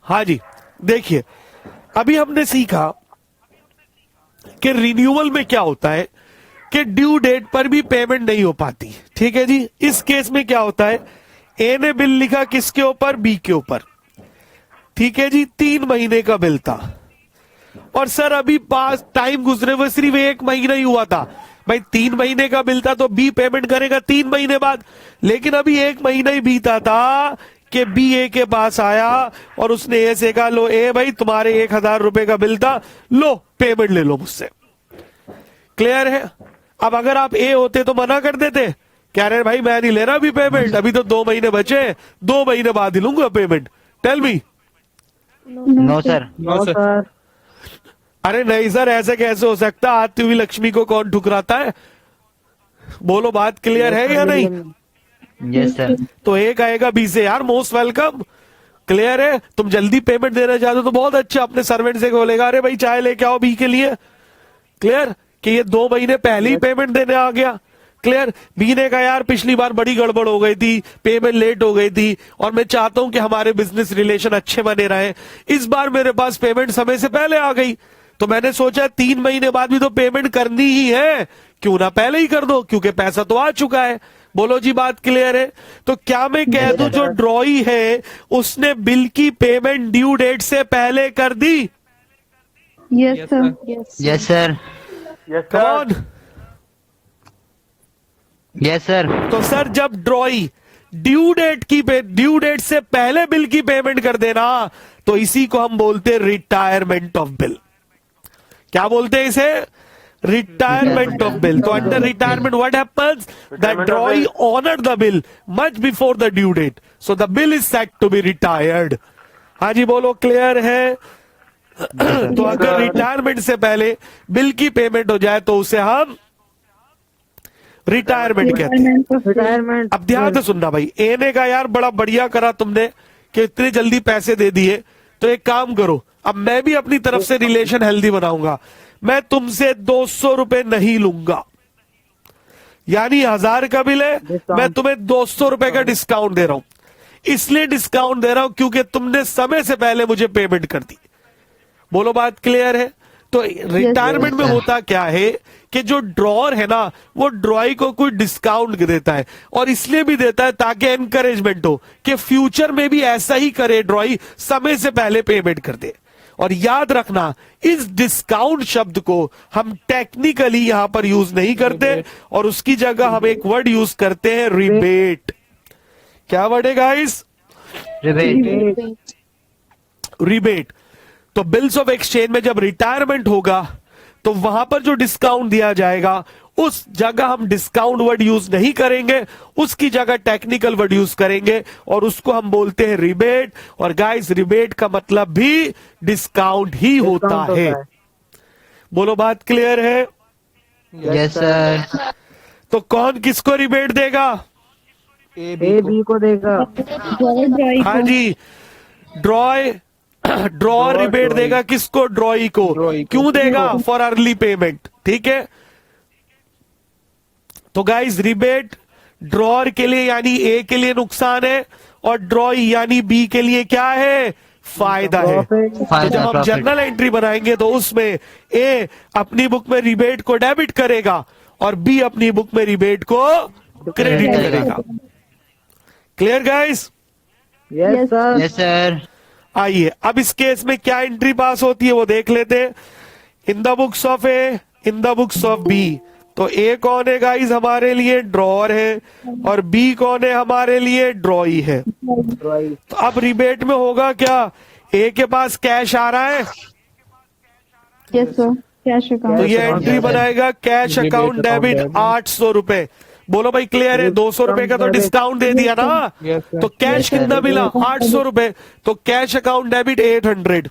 Speaker 1: हाँ जी, देखिए अभी हमने सीखा कि रिन्यूअल में क्या होता है कि ड्यू डेट पर भी पेमेंट नहीं हो पाती। ठीक है जी, इस केस में क्या होता है, ए ने बिल लिखा किसके ऊपर, बी के ऊपर। ठीक है जी, 3 महीने का बिल था और सर अभी पास टाइम गुजरे हुए सिर्फ 1 महीना ही हुआ था। भाई 3 महीने का बिल था तो बी पेमेंट करेगा 3 महीने बाद, लेकिन अभी 1 महीना ही बीता था कि बी ए के पास आया और उसने ए से कहा, लो ए भाई तुम्हारे 1000 रुपए का बिल था, लो पेमेंट ले लो मुझसे। क्लियर है? अब अगर आप ए होते तो मना कर देते, कह रहे भाई मैं नहीं ले रहा अभी पेमेंट, अभी तो 2 महीने बचे, 2 महीने बाद ही लूंगा payment. Tell me.
Speaker 4: No sir.
Speaker 3: No sir.
Speaker 1: अरे नहीं सर, ऐसे कैसे हो सकता, आती हुई लक्ष्मी को कौन ठुकराता है? बोलो, बात क्लियर है या नहीं?
Speaker 4: Yes sir.
Speaker 1: तो एक आएगा बी से, यार मोस्ट वेलकम। क्लियर है? तुम जल्दी पेमेंट देना चाहते हो तो बहुत अच्छा, अपने सर्वेंट से बोलेगा अरे भाई चाय लेके आओ बी के लिए। क्लियर कि ये 2 महीने पहले ही पेमेंट देने आ गया। क्लियर? बी ने कहा यार पिछली बार बड़ी गड़बड़ हो गई थी, पेमेंट लेट हो गई थी और मैं चाहता हूं कि हमारे बिजनेस रिलेशन अच्छे बने रहे, इस बार मेरे पास पेमेंट समय से पहले आ गई, तो मैंने सोचा 3 महीने बाद भी तो पेमेंट करनी ही है, क्यों ना पहले ही कर दो, क्योंकि पैसा तो आ चुका है। बोलो जी, बात क्लियर है? तो क्या मैं कह दूं जो ड्रॉई है उसने बिल की पेमेंट ड्यू डेट से पहले कर दी?
Speaker 2: Yes, sir. Yes.
Speaker 4: Yes sir.
Speaker 1: कौन?
Speaker 4: Yes sir.
Speaker 1: तो सर जब ड्रॉई ड्यू डेट से पहले बिल की पेमेंट कर देना तो इसी को हम बोलते हैं रिटायरमेंट ऑफ बिल। क्या बोलते हैं इसे? Retirement of bill. तो under retirement what happens, that drawee honoured the bill much before the due date, so the bill is set to be retired. हाँ जी बोलो, क्लियर है? तो अगर रिटायरमेंट से पहले बिल की पेमेंट हो जाए तो उसे हम रिटायरमेंट कहते हैं।
Speaker 3: रिटायरमेंट।
Speaker 1: अब ध्यान से सुनना भाई, ए ने कहा यार बड़ा बढ़िया करा तुमने कि इतने जल्दी पैसे दे दिए, तो एक काम करो, अब मैं भी अपनी तरफ से रिलेशन हेल्दी बनाऊंगा, मैं तुमसे 200 रुपए नहीं लूंगा, यानी 1000 का बिल है, मैं तुम्हें 200 रुपए का डिस्काउंट दे रहा हूं। इसलिए डिस्काउंट दे रहा हूं क्योंकि तुमने समय से पहले मुझे पेमेंट कर दी। बोलो, बात क्लियर है? तो रिटायरमेंट में होता क्या है कि जो ड्रॉअर है ना वो ड्रॉई को कोई डिस्काउंट देता है, और इसलिए भी देता है ताकि एनकरेजमेंट हो कि फ्यूचर में भी ऐसा ही करे, ड्रॉई समय से पहले पेमेंट कर दे। और याद रखना, इस डिस्काउंट शब्द को हम टेक्निकली यहां पर यूज नहीं करते और उसकी जगह हम एक वर्ड यूज करते हैं, रिबेट। क्या वर्ड है गाइस?
Speaker 4: रिबेट।
Speaker 1: रिबेट। तो बिल्स ऑफ एक्सचेंज में जब रिटायरमेंट होगा तो वहां पर जो डिस्काउंट दिया जाएगा उस जगह हम डिस्काउंट वर्ड यूज नहीं करेंगे, उसकी जगह टेक्निकल वर्ड यूज करेंगे और उसको हम बोलते हैं रिबेट। और गाइस रिबेट का मतलब भी डिस्काउंट ही होता
Speaker 3: डिस्काउंट
Speaker 1: है। बोलो बात क्लियर है?
Speaker 4: Yes sir.
Speaker 1: तो कौन किसको रिबेट देगा?
Speaker 3: ए बी को देगा।
Speaker 2: ड्रॉई
Speaker 1: हाँ जी, ड्रॉ रिबेट देगा किसको? ड्रॉई को। क्यों देगा? For early payment. ठीक है, तो गाइस रिबेट ड्रॉर के लिए यानी ए के लिए नुकसान है और ड्रॉई यानी बी के लिए क्या है? फायदा है। तो जब हम जर्नल एंट्री बनाएंगे तो उसमें ए अपनी बुक में रिबेट को डेबिट करेगा और बी अपनी बुक में रिबेट को क्रेडिट करेगा। Clear guys?
Speaker 3: Yes sir.
Speaker 4: Yes sir.
Speaker 1: आइए अब इस केस में क्या एंट्री पास होती है वो देख लेते हैं। In the books of A, in the books of B. तो ए कौन है गाइस? हमारे लिए ड्रॉर है और बी कौन है? हमारे लिए ड्रॉई है। तो अब रिबेट में होगा क्या? ए के पास कैश आ रहा है
Speaker 2: यस सर, कैश
Speaker 1: तो
Speaker 2: अकाउंट।
Speaker 1: ये एंट्री बनाएगा कैश अकाउंट डेबिट 800 रुपए। बोलो भाई क्लियर है? 200 रुपए का तो डिस्काउंट दे दिया ना, तो कैश कितना मिला? 800 रुपए। तो कैश अकाउंट डेबिट 800।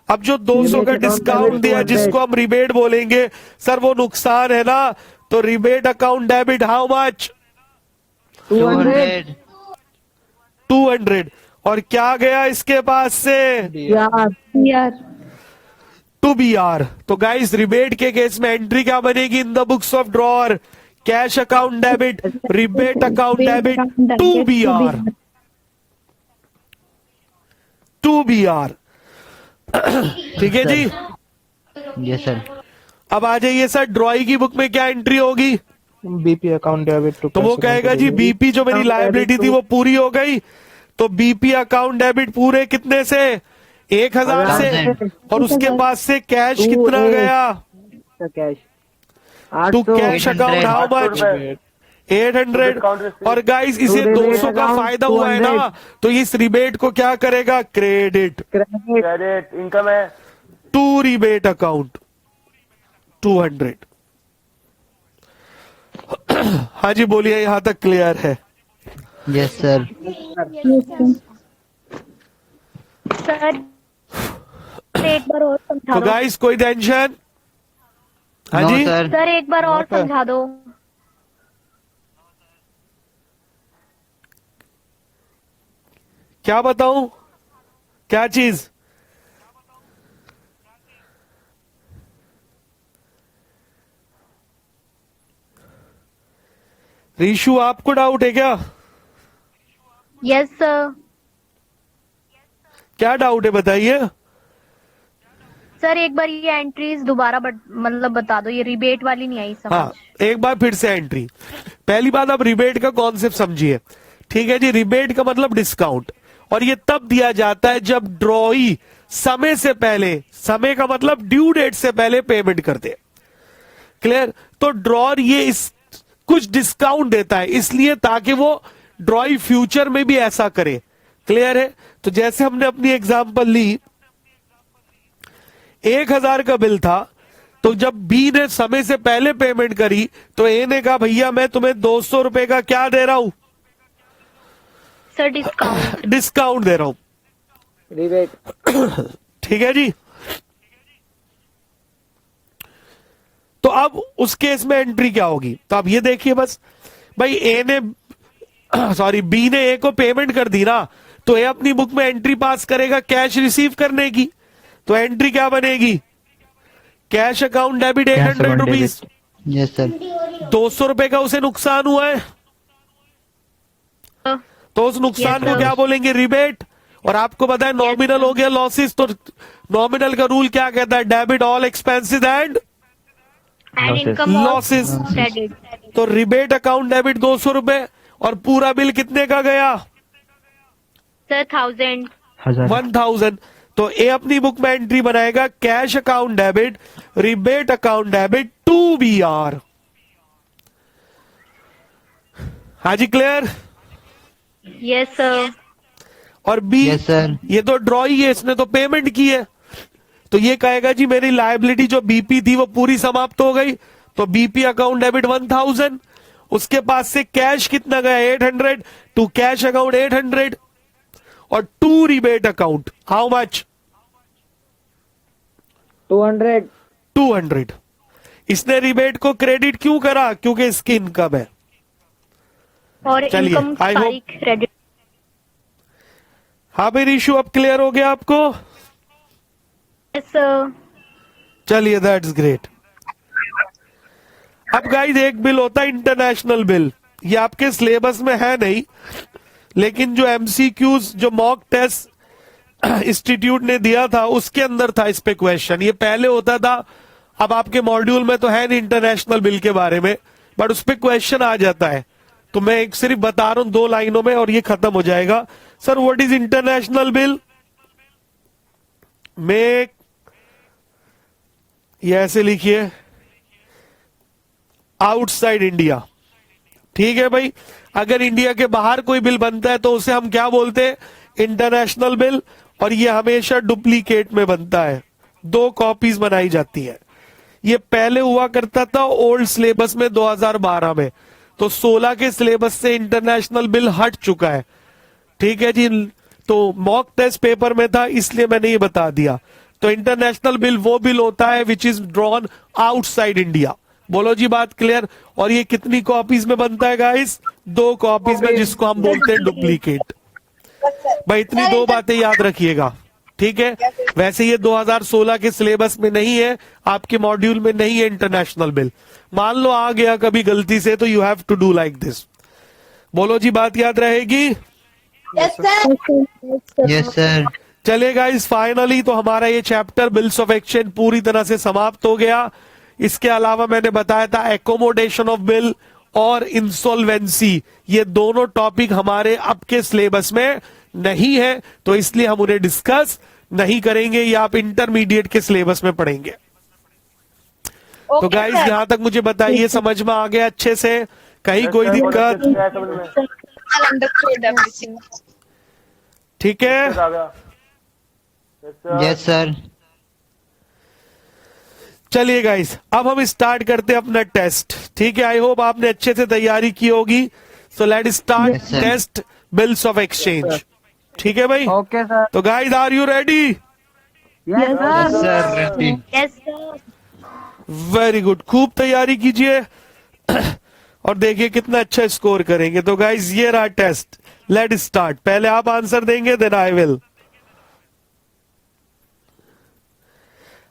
Speaker 1: अब जो 200 का डिस्काउंट दिया जिसको हम रिबेट बोलेंगे सर वो नुकसान है ना, तो rebate account debit how much?
Speaker 4: 200।
Speaker 1: 200। और क्या गया इसके पास से?
Speaker 2: यार
Speaker 1: टू बी आर। तो गाइस रिबेट के केस में एंट्री क्या बनेगी? In the books of drawer cash account debit rebate account debit to B R. To B R. ठीक है जी।
Speaker 4: Yes sir.
Speaker 1: अब आ जाइए सर, ड्रॉई की बुक में क्या एंट्री होगी?
Speaker 6: BP account debit to.
Speaker 1: तो वो कहेगा जी बीपी जो मेरी लायबिलिटी थी वो पूरी हो गई, तो बीपी अकाउंट डेबिट पूरे कितने से? 1000 से। और उसके पास से कैश कितना गया?
Speaker 3: Cash
Speaker 1: to
Speaker 3: 800।
Speaker 1: Cash account how much? 800। और गाइस इसे 200 का फायदा हुआ है ना, तो इस रिबेट को क्या करेगा? क्रेडिट
Speaker 3: क्रेडिट इनकम है।
Speaker 1: To rebate account 200। हाँ जी बोलिए, यहां तक क्लियर है?
Speaker 4: Yes sir.
Speaker 7: सर एक बार और समझा
Speaker 1: तो
Speaker 7: दो।
Speaker 1: गाइस कोई टेंशन? हाँ
Speaker 4: नो
Speaker 1: जी
Speaker 4: सर।
Speaker 7: सर एक बार और समझा दो।
Speaker 1: क्या बताऊं? क्या चीज? रीशु आपको डाउट है क्या?
Speaker 7: Yes sir.
Speaker 1: क्या डाउट है बताइए?
Speaker 7: सर एक बार ये एंट्रीज दोबारा मतलब बता दो, ये रिबेट वाली नहीं आई समझ।
Speaker 1: हाँ एक बार फिर से एंट्री। पहली बात आप रिबेट का कॉन्सेप्ट समझिए। ठीक है जी, रिबेट का मतलब डिस्काउंट, और ये तब दिया जाता है जब ड्रॉई समय से पहले, समय का मतलब ड्यू डेट से पहले पेमेंट कर दे। क्लियर? तो ड्रॉर ये इस कुछ डिस्काउंट देता है इसलिए ताकि वो ड्रॉई फ्यूचर में भी ऐसा करे। क्लियर है? तो जैसे हमने अपनी एग्जांपल ली, 1000 का बिल था, तो जब बी ने समय से पहले पेमेंट करी तो ए ने कहा भैया मैं तुम्हें 200 रुपए का क्या दे रहा हूं?
Speaker 7: Sir discount.
Speaker 1: डिस्काउंट दे रहा हूं।
Speaker 3: रिबेट।
Speaker 1: ठीक है जी। तो अब उस केस में एंट्री क्या होगी? तो अब ये देखिए बस भाई, ए ने सॉरी बी ने ए को पेमेंट कर दी ना, तो ए अपनी बुक में एंट्री पास करेगा कैश रिसीव करने की। तो एंट्री क्या बनेगी? Cash account debit 800 rupees.
Speaker 4: Yes sir.
Speaker 1: 200 रुपए का उसे नुकसान हुआ है, तो उस नुकसान को क्या बोलेंगे? रिबेट। और आपको पता है नॉमिनल हो गया लॉसेस, तो नॉमिनल का रूल क्या कहता है? Debit all expenses and
Speaker 7: income
Speaker 1: losses.
Speaker 7: Credit.
Speaker 1: तो रिबेट अकाउंट डेबिट 200 रुपए और पूरा बिल कितने का गया?
Speaker 7: सर 1000।
Speaker 1: 1000। तो ए अपनी बुक में एंट्री बनाएगा cash account debit rebate account debit to B R. हाँ जी क्लियर?
Speaker 7: Yes sir.
Speaker 1: और बी
Speaker 4: यस सर।
Speaker 1: ये तो ड्रॉ ही है, इसने तो पेमेंट की है, तो ये कहेगा जी मेरी लायबिलिटी जो बीपी थी वो पूरी समाप्त हो गई, तो बीपी अकाउंट डेबिट 1000, उसके पास से कैश कितना गया 800, टू कैश अकाउंट 800, और to rebate account how much
Speaker 3: 200
Speaker 1: 200। इसने रिबेट को क्रेडिट क्यों करा? क्योंकि इसकी इनकम है।
Speaker 7: और
Speaker 1: चलिए,
Speaker 7: इनकम
Speaker 1: I hope-
Speaker 7: तारीख क्रेडिट।
Speaker 1: हाँ भाई इशू अब क्लियर हो गया आपको?
Speaker 7: Yes sir.
Speaker 1: चलिए दैट्स ग्रेट। अब गाइस एक बिल होता है इंटरनेशनल बिल, ये आपके सिलेबस में है नहीं, लेकिन जो एमसीक्यूज जो मॉक टेस्ट इंस्टीट्यूट ने दिया था उसके अंदर था इस पे क्वेश्चन। ये पहले होता था, अब आपके मॉड्यूल में तो है नहीं इंटरनेशनल बिल के बारे में, बट उस पे क्वेश्चन आ जाता है। तो मैं एक सिर्फ बता रहा हूं 2 लाइनों में और ये खत्म हो जाएगा। Sir what is international bill? Make, ये ऐसे लिखिए, आउटसाइड इंडिया। ठीक है भाई, अगर इंडिया के बाहर कोई बिल बनता है तो उसे हम क्या बोलते हैं? International bill. और ये हमेशा डुप्लीकेट में बनता है, 2 कॉपीज बनाई जाती है। ये पहले हुआ करता था ओल्ड सिलेबस में 2012 में, तो 16 के सिलेबस से इंटरनेशनल बिल हट चुका है। ठीक है जी, तो मॉक टेस्ट पेपर में था इसलिए मैंने ये बता दिया। तो इंटरनेशनल बिल वो बिल होता है which is drawn outside India. बोलो जी बात क्लियर? और ये कितनी कॉपीज में बनता है गाइस? 2 कॉपीज में, जिसको हम बोलते हैं डुप्लीकेट। भाई इतनी 2 बातें याद रखिएगा, ठीक है? वैसे ये 2016 के सिलेबस में नहीं है, आपके मॉड्यूल में नहीं है इंटरनेशनल बिल। मान लो आ गया कभी गलती से, तो you have to do like this. बोलो जी बात याद रहेगी?
Speaker 4: Yes sir.
Speaker 1: चलिए गाइस, फाइनली तो हमारा ये चैप्टर बिल्स ऑफ एक्सचेंज पूरी तरह से समाप्त हो गया। इसके अलावा मैंने बताया था एकोमोडेशन ऑफ बिल और इंसॉल्वेंसी, ये दोनों टॉपिक हमारे अब के सिलेबस में नहीं है, तो इसलिए हम उन्हें डिस्कस नहीं करेंगे, ये आप इंटरमीडिएट के सिलेबस में पढ़ेंगे। तो गाइस यहां तक मुझे बताइए, समझ में आ गया अच्छे से? कहीं कोई दिक्कत? ठीक है,
Speaker 4: यस सर।
Speaker 1: चलिए गाइस अब हम स्टार्ट करते हैं अपना टेस्ट। ठीक है, आई होप आपने अच्छे से तैयारी की होगी। So let start
Speaker 4: Yes, sir.
Speaker 1: Test bills of exchange. ठीक है भाई?
Speaker 3: Okay sir.
Speaker 1: तो guys are you ready?
Speaker 3: Yes sir.
Speaker 4: Sir ready.
Speaker 7: Yes sir.
Speaker 1: Very good, खूब तैयारी कीजिए और देखिए कितना अच्छा स्कोर करेंगे। तो गाइस ये रहा टेस्ट, लेट स्टार्ट। पहले आप आंसर देंगे, देन आई विल।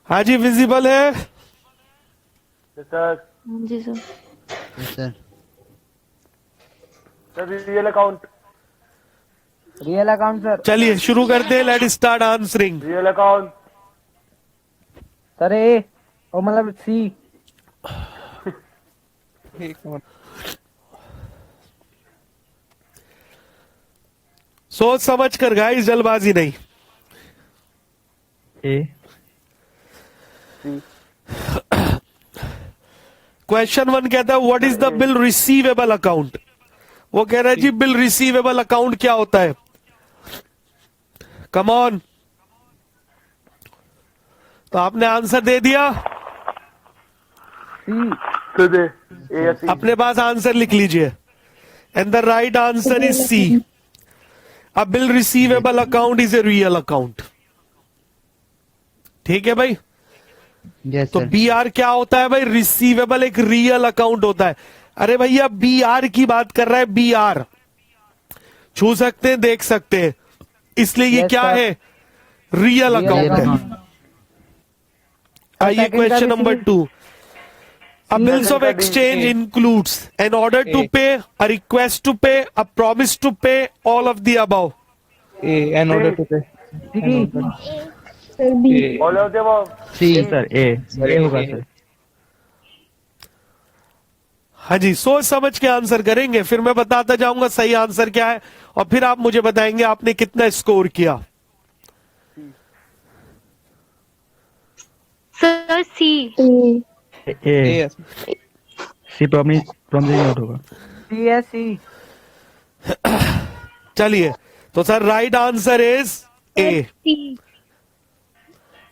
Speaker 1: हाँ जी, विजिबल है?
Speaker 3: सर
Speaker 2: जी sir.
Speaker 4: Yes sir.
Speaker 3: Sir real account sir.
Speaker 1: चलिए शुरू करते हैं, let start answering.
Speaker 3: Real account sir. A और मतलब सी।
Speaker 6: एक मिनट।
Speaker 1: सोच समझ कर गाइस, जल्दबाजी नहीं।
Speaker 4: ए।
Speaker 1: क्वेश्चन 1 कहता है what is the bill receivable account. वो कह रहा है जी बिल रिसीवेबल अकाउंट क्या होता है? Come on. तो आपने आंसर दे दिया,
Speaker 3: सी।
Speaker 1: अपने पास आंसर लिख लीजिए, and the right answer is C. A bill receivable account is a real account. ठीक है भाई?
Speaker 4: यस
Speaker 1: तो
Speaker 4: सर।
Speaker 1: बी आर क्या होता है भाई? रिसीवेबल एक रियल अकाउंट होता है। अरे भैया बी आर की बात कर रहा है, बी आर छू सकते हैं, देख सकते हैं, इसलिए ये
Speaker 3: Yes,
Speaker 1: क्या
Speaker 3: sir.
Speaker 1: है? रियल अकाउंट है। आइए
Speaker 3: second का
Speaker 1: क्वेश्चन
Speaker 3: भी
Speaker 1: number
Speaker 3: C-
Speaker 1: 2। A bills of
Speaker 3: का भी
Speaker 1: exchange
Speaker 6: A.
Speaker 1: includes an order to
Speaker 6: A.
Speaker 1: pay, a request to pay, a promise to pay, all of the above.
Speaker 6: A an order to pay.
Speaker 2: Sir B.
Speaker 6: A.
Speaker 3: All of the above.
Speaker 4: C sir. A होगा सर।
Speaker 1: हाँ जी, सोच समझ के आंसर करेंगे, फिर मैं बताता जाऊंगा सही आंसर क्या है, और फिर आप मुझे बताएंगे आपने कितना स्कोर किया।
Speaker 7: Sir C.
Speaker 2: A.
Speaker 6: A
Speaker 4: C problem note होगा।
Speaker 3: सी।
Speaker 1: चलिए, तो sir right answer is A.
Speaker 7: C.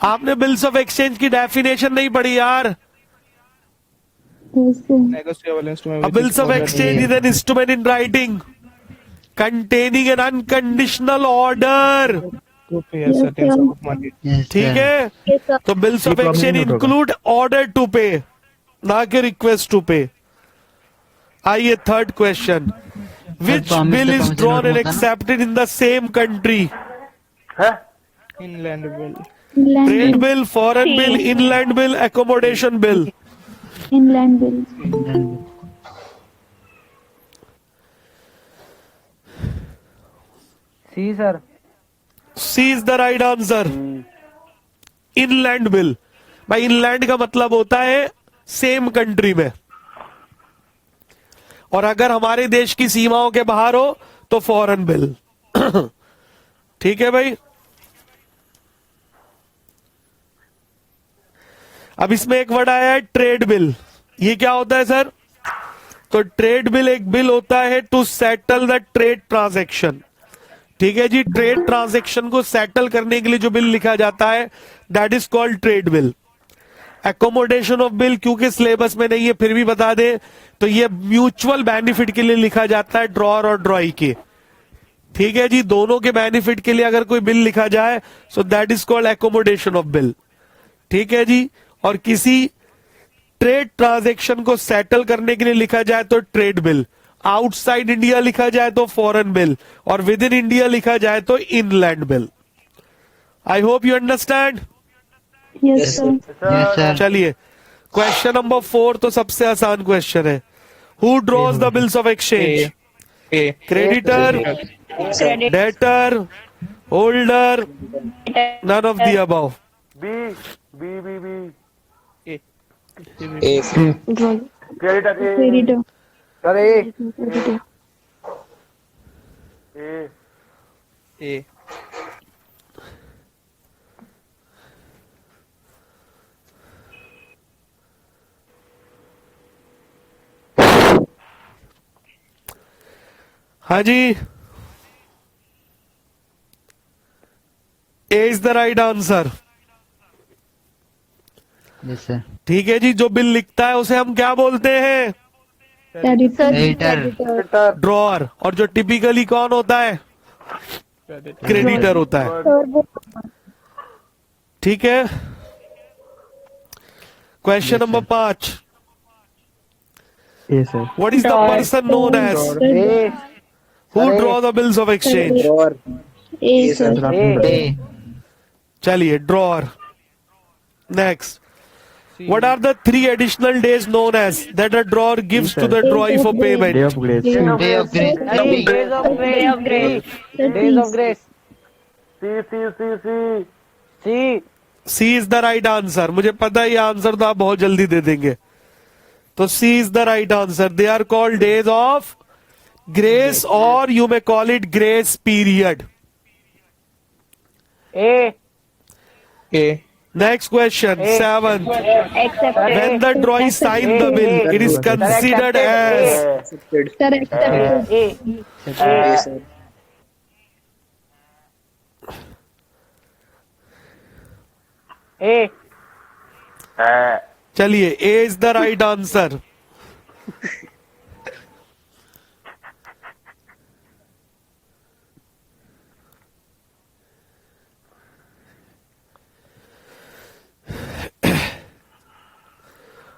Speaker 1: आपने बिल्स ऑफ एक्सचेंज की डेफिनेशन नहीं पढ़ी यार।
Speaker 2: Yes, sir.
Speaker 6: Negotiable instrument.
Speaker 1: A bills of exchange is an instrument in writing containing an unconditional order.
Speaker 6: To pay a certain sum of money.
Speaker 4: Yes,
Speaker 1: ठीक
Speaker 4: sir.
Speaker 1: है,
Speaker 7: Yes, sir.
Speaker 1: तो bills of exchange include order to pay, ना कि रिक्वेस्ट टू पे. आइए third question. Which
Speaker 4: promise
Speaker 1: bill
Speaker 4: से
Speaker 1: इज
Speaker 4: promise
Speaker 1: ड्रॉन एंड
Speaker 4: होता है ना?
Speaker 1: Accepted in the same country?
Speaker 6: Inland bill.
Speaker 2: Inland
Speaker 1: trade
Speaker 2: bill.
Speaker 1: Bill, foreign bill, inland bill, accommodation bill.
Speaker 2: Inland bill.
Speaker 3: C sir.
Speaker 1: C is the right answer. Inland bill. भाई इनलैंड का मतलब होता है सेम कंट्री में, और अगर हमारे देश की सीमाओं के बाहर हो तो फॉरेन बिल. ठीक है भाई. अब इसमें एक वर्ड आया है ट्रेड बिल. ये क्या होता है सर? तो ट्रेड बिल एक बिल होता है to settle the trade transaction. ठीक है जी. ट्रेड ट्रांजैक्शन को सेटल करने के लिए जो बिल लिखा जाता है that is called trade bill. Accommodation of bill क्योंकि सिलेबस में नहीं है फिर भी बता दे, तो ये म्यूचुअल बेनिफिट के लिए लिखा जाता है, ड्रॉअर और ड्रॉई के. ठीक है जी. दोनों के बेनिफिट के लिए अगर कोई बिल लिखा जाए so that is called accommodation of bill. ठीक है जी. और किसी ट्रेड ट्रांजैक्शन को सेटल करने के लिए लिखा जाए तो ट्रेड बिल. आउटसाइड इंडिया लिखा जाए तो फॉरेन बिल, और विद इन इंडिया लिखा जाए तो inland bill. I hope you understand.
Speaker 2: Yes, sir.
Speaker 4: Yes, sir.
Speaker 1: चलिए क्वेश्चन नंबर 4 तो सबसे आसान क्वेश्चन है. Who draws the bills of exchange?
Speaker 6: A.
Speaker 1: Creditor, debtor, holder, none of the above.
Speaker 2: Draw. Creditor.
Speaker 3: Sir A.
Speaker 2: Creditor.
Speaker 6: A.
Speaker 1: हाँ जी. A is the right answer.
Speaker 4: Yes, sir.
Speaker 1: ठीक है जी. जो बिल लिखता है उसे हम क्या बोलते हैं?
Speaker 2: Creditor.
Speaker 4: Creditor.
Speaker 1: ड्रॉअर. और जो टिपिकली कौन होता है? क्रेडिटर होता है.
Speaker 2: Sir, वो
Speaker 1: ठीक है. Question number 5.
Speaker 6: A, sir.
Speaker 1: What is the person known as
Speaker 3: A.
Speaker 1: Who draw the bills of exchange?
Speaker 2: A, sir.
Speaker 4: A.
Speaker 1: चलिए drawer. Next. What are the 3 additional days known as that a drawer gives to the drawee for payment?
Speaker 4: Day of grace.
Speaker 3: Days of grace. Days of grace. C.
Speaker 1: C is the right answer. मुझे पता है ये आंसर तो आप बहुत जल्दी दे देंगे. तो C is the right answer. They are called days of grace or you may call it grace period.
Speaker 3: A.
Speaker 6: A.
Speaker 1: Next question, 7. When the drawee sign the bill, it is considered as
Speaker 2: Sir, accepted.
Speaker 3: ए. ए.
Speaker 1: चलिए A is the right answer.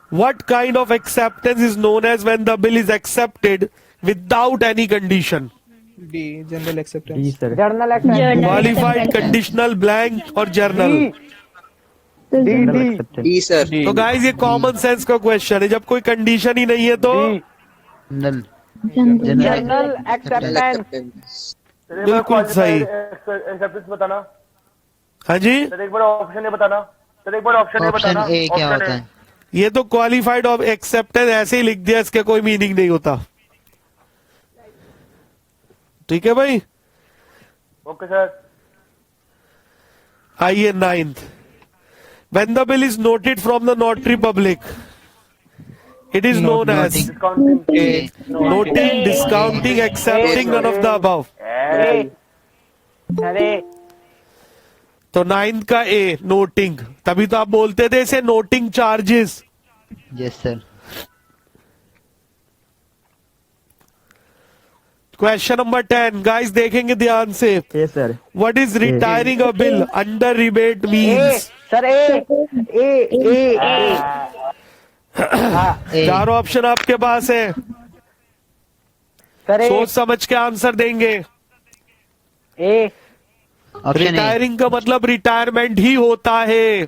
Speaker 1: What kind of acceptance is known as when the bill is accepted without any condition?
Speaker 6: D. General acceptance.
Speaker 3: Journal acceptance.
Speaker 1: Qualified, conditional, blank और journal.
Speaker 3: डी.
Speaker 1: तो गाइस ये कॉमन सेंस का क्वेश्चन है. जब कोई कंडीशन ही नहीं है तो
Speaker 4: General.
Speaker 2: General.
Speaker 3: Journal acceptance.
Speaker 1: बिल्कुल सही.
Speaker 8: एक्सेप्टेंस बताना
Speaker 1: हाँ जी.
Speaker 8: सर. एक बार ऑप्शन ये बताना सर. एक बार ऑप्शन ये
Speaker 4: Option
Speaker 8: बताना.
Speaker 4: A क्या होता है?
Speaker 1: ये तो क्वालिफाइड ऑफ एक्सेप्टेंस ऐसे ही लिख दिया, इसका कोई मीनिंग नहीं होता. ठीक है भाई.
Speaker 8: Okay sir.
Speaker 1: आइए 9th. When the bill is noted from the notary public, it is known as
Speaker 8: discounting.
Speaker 6: A.
Speaker 1: noting, discounting, accepting, none of the above.
Speaker 3: ए. अरे.
Speaker 1: तो 9th का A नोटिंग. तभी तो आप बोलते थे इसे noting charges.
Speaker 4: Yes, sir.
Speaker 1: Question number 10 guys देखेंगे ध्यान से.
Speaker 3: A sir.
Speaker 1: What is retiring a bill under rebate
Speaker 3: A
Speaker 1: means?
Speaker 3: Sir. A. हाँ.
Speaker 1: चारों ऑप्शन आपके पास है,
Speaker 3: सर.
Speaker 1: सोच समझ के आंसर देंगे.
Speaker 3: ए.
Speaker 4: Option A.
Speaker 1: रिटायरिंग का मतलब रिटायरमेंट ही होता है.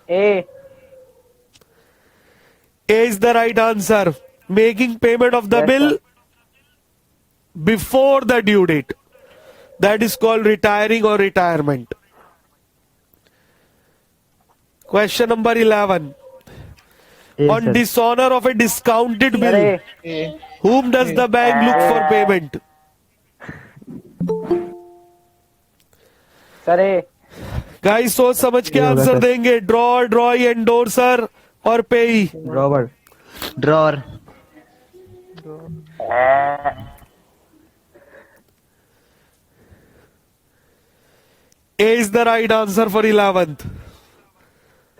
Speaker 3: ए.
Speaker 1: A is the right answer. Making payment of the
Speaker 3: Yes,
Speaker 1: bill
Speaker 3: sir.
Speaker 1: before the due date. That is called retiring or retirement. Question number 11. On dishonor of a discounted bill,
Speaker 6: A.
Speaker 1: whom does the bank look for payment?
Speaker 3: Sir. A.
Speaker 1: Guys, सोच समझ के आंसर देंगे. ड्रॉर, ड्रॉई, एंडोर्सर और पेई.
Speaker 3: Robert.
Speaker 4: Drawer.
Speaker 1: A is the right answer for 11th.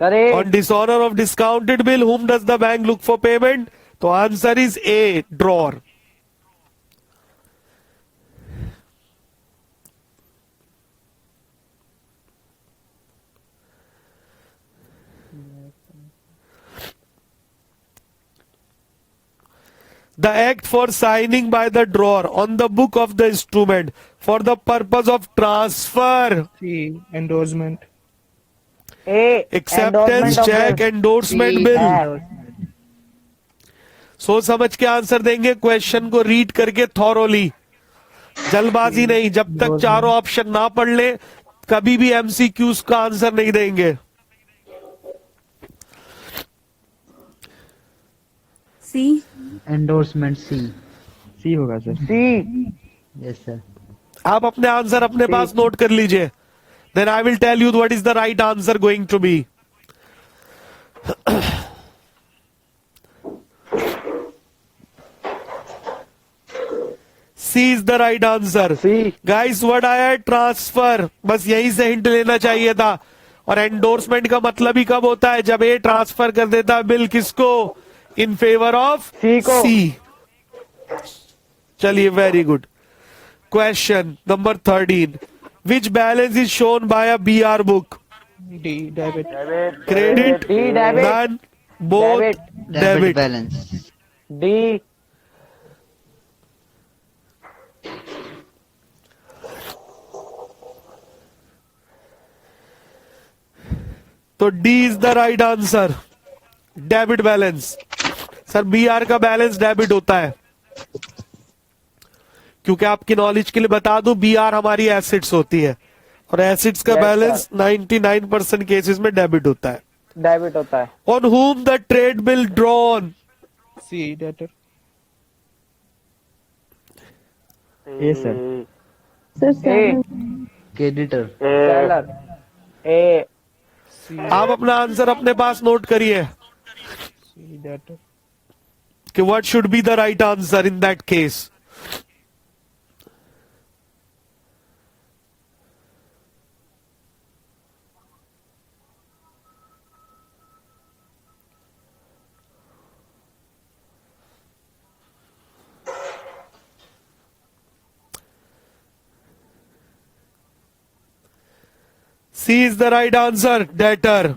Speaker 3: Sir. A.
Speaker 1: On dishonor of discounted bill, whom does the bank look for payment? तो answer is A, drawer. The act for signing by the drawer on the book of the instrument for the purpose of transfer,
Speaker 6: C. Endorsement.
Speaker 3: A.
Speaker 1: acceptance, check, endorsement bill. सोच समझ के आंसर देंगे. क्वेश्चन को रीड करके थॉरोली, जल्दबाजी नहीं. जब तक चारों ऑप्शन ना पढ़ ले कभी भी एमसीक्यूज का आंसर नहीं देंगे.
Speaker 9: सी.
Speaker 4: एंडोर्समेंट सी.
Speaker 3: सी होगा सर. सी.
Speaker 4: Yes sir.
Speaker 1: आप अपने आंसर अपने पास नोट कर लीजिए. Then I will tell you what is the right answer going to be. C is the right answer.
Speaker 3: C.
Speaker 1: Guys word आया है ट्रांसफर, बस यहीं से हिंट लेना चाहिए था. और एंडोर्समेंट का मतलब ही कब होता है? जब ए ट्रांसफर कर देता है बिल किसको? इन फेवर ऑफ
Speaker 3: सी को.
Speaker 1: सी. चलिए, very good. Question number 13. Which balance is shown by a BR book?
Speaker 6: D. Debit.
Speaker 1: Credit,
Speaker 3: D. Debit.
Speaker 1: None, both,
Speaker 3: debit.
Speaker 1: Debit.
Speaker 4: Balance.
Speaker 3: D.
Speaker 1: तो D is the right answer. Debit balance. Sir BR का बैलेंस डेबिट होता है, क्योंकि आपकी नॉलेज के लिए बता दूं BR हमारी एसेट्स होती है और एसेट्स का
Speaker 3: Yes,
Speaker 1: बैलेंस 99% केसेस में डेबिट होता है.
Speaker 3: डेबिट होता है.
Speaker 1: On whom the trade bill drawn?
Speaker 6: C. Debtor.
Speaker 3: A sir.
Speaker 2: Sir.
Speaker 3: A.
Speaker 4: Creditor.
Speaker 3: Seller. A.
Speaker 6: C.
Speaker 1: आप अपना आंसर अपने पास नोट करिए
Speaker 6: C. Debtor.
Speaker 1: कि what should be the right answer in that case. C is the right answer, debtor.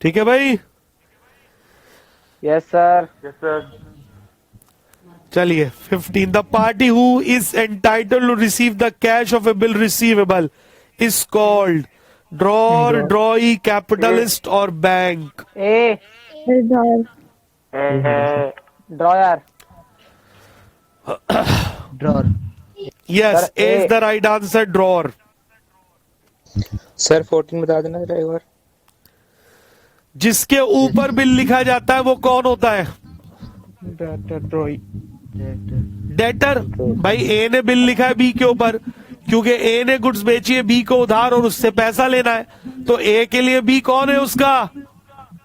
Speaker 1: ठीक है भाई.
Speaker 3: Yes sir.
Speaker 1: चलिए 15. The party who is entitled to receive the cash of a bill receivable is called drawer, drawee, capitalist और bank.
Speaker 3: A. Drawer.
Speaker 4: Drawer.
Speaker 1: Yes,
Speaker 3: Sir,
Speaker 1: A is
Speaker 3: A.
Speaker 1: The right answer, drawer.
Speaker 6: Sir 14 बता देना ड्राइवर.
Speaker 1: जिसके ऊपर बिल लिखा जाता है वो कौन होता है?
Speaker 6: Debtor. Droid.
Speaker 1: डेटर. भाई ए ने बिल लिखा है बी के ऊपर, क्योंकि ए ने गुड्स बेची है बी को उधार और उससे पैसा लेना है, तो ए के लिए बी कौन है उसका?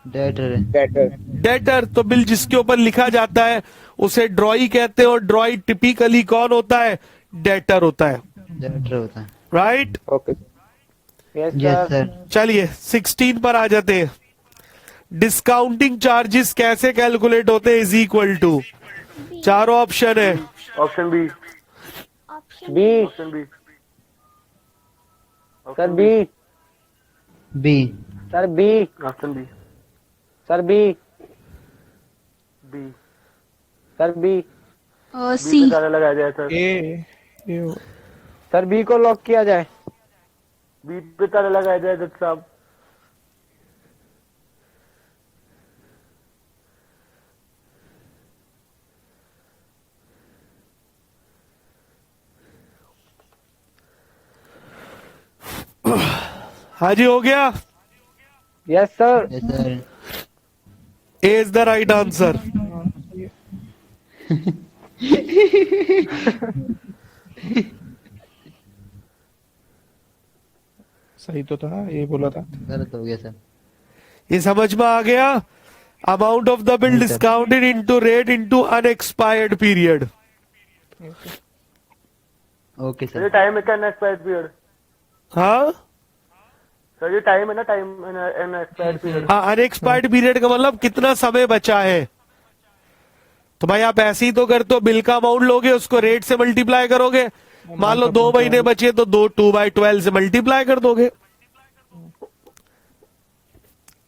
Speaker 4: डेटर.
Speaker 1: डेटर. तो बिल जिसके ऊपर लिखा जाता है उसे ड्रॉई कहते हैं और ड्रॉई टिपिकली कौन होता है? डेटर होता है.
Speaker 4: डेटर होता है.
Speaker 1: Right.
Speaker 6: Okay.
Speaker 3: Yes
Speaker 4: yes
Speaker 3: sir.
Speaker 4: Sir.
Speaker 1: चलिए 16 पर आ जाते हैं. डिस्काउंटिंग चार्जेस कैसे कैलकुलेट होते हैं? इज इक्वल टू चारों ऑप्शन है।
Speaker 8: Option B.
Speaker 3: B
Speaker 8: option B.
Speaker 3: Sir B
Speaker 4: B
Speaker 3: sir B
Speaker 8: option B.
Speaker 3: Sir B
Speaker 8: B.
Speaker 3: Sir B
Speaker 8: B पे ताला लगाया जाए सर।
Speaker 6: ए
Speaker 3: सर बी को लॉक किया जाए।
Speaker 8: बी पे ताला लगाया जाए जज साहब।
Speaker 1: हाँ जी, हो गया।
Speaker 3: Yes sir.
Speaker 4: Yes sir.
Speaker 1: A is the right answer.
Speaker 6: सही तो था, ये बोला था।
Speaker 4: गलत हो गया सर।
Speaker 1: ये समझ में आ गया। अमाउंट ऑफ द बिल
Speaker 4: नहीं, sir.
Speaker 1: Discounted into rate into unexpired period.
Speaker 4: Okay
Speaker 8: sir
Speaker 4: sir.
Speaker 8: ये टाइम है क्या अनएक्सपायर्ड पीरियड?
Speaker 1: हाँ
Speaker 8: सर ये टाइम है ना, टाइम अनएक्सपायर्ड पीरियड।
Speaker 1: हाँ, अनएक्सपायर्ड पीरियड का मतलब कितना समय बचा है। तो भाई आप ऐसे ही तो करते हो, बिल का अमाउंट लोगे, उसको रेट से मल्टीप्लाई करोगे। मान लो 2 महीने बचे तो 2/12 से मल्टीप्लाई कर दोगे।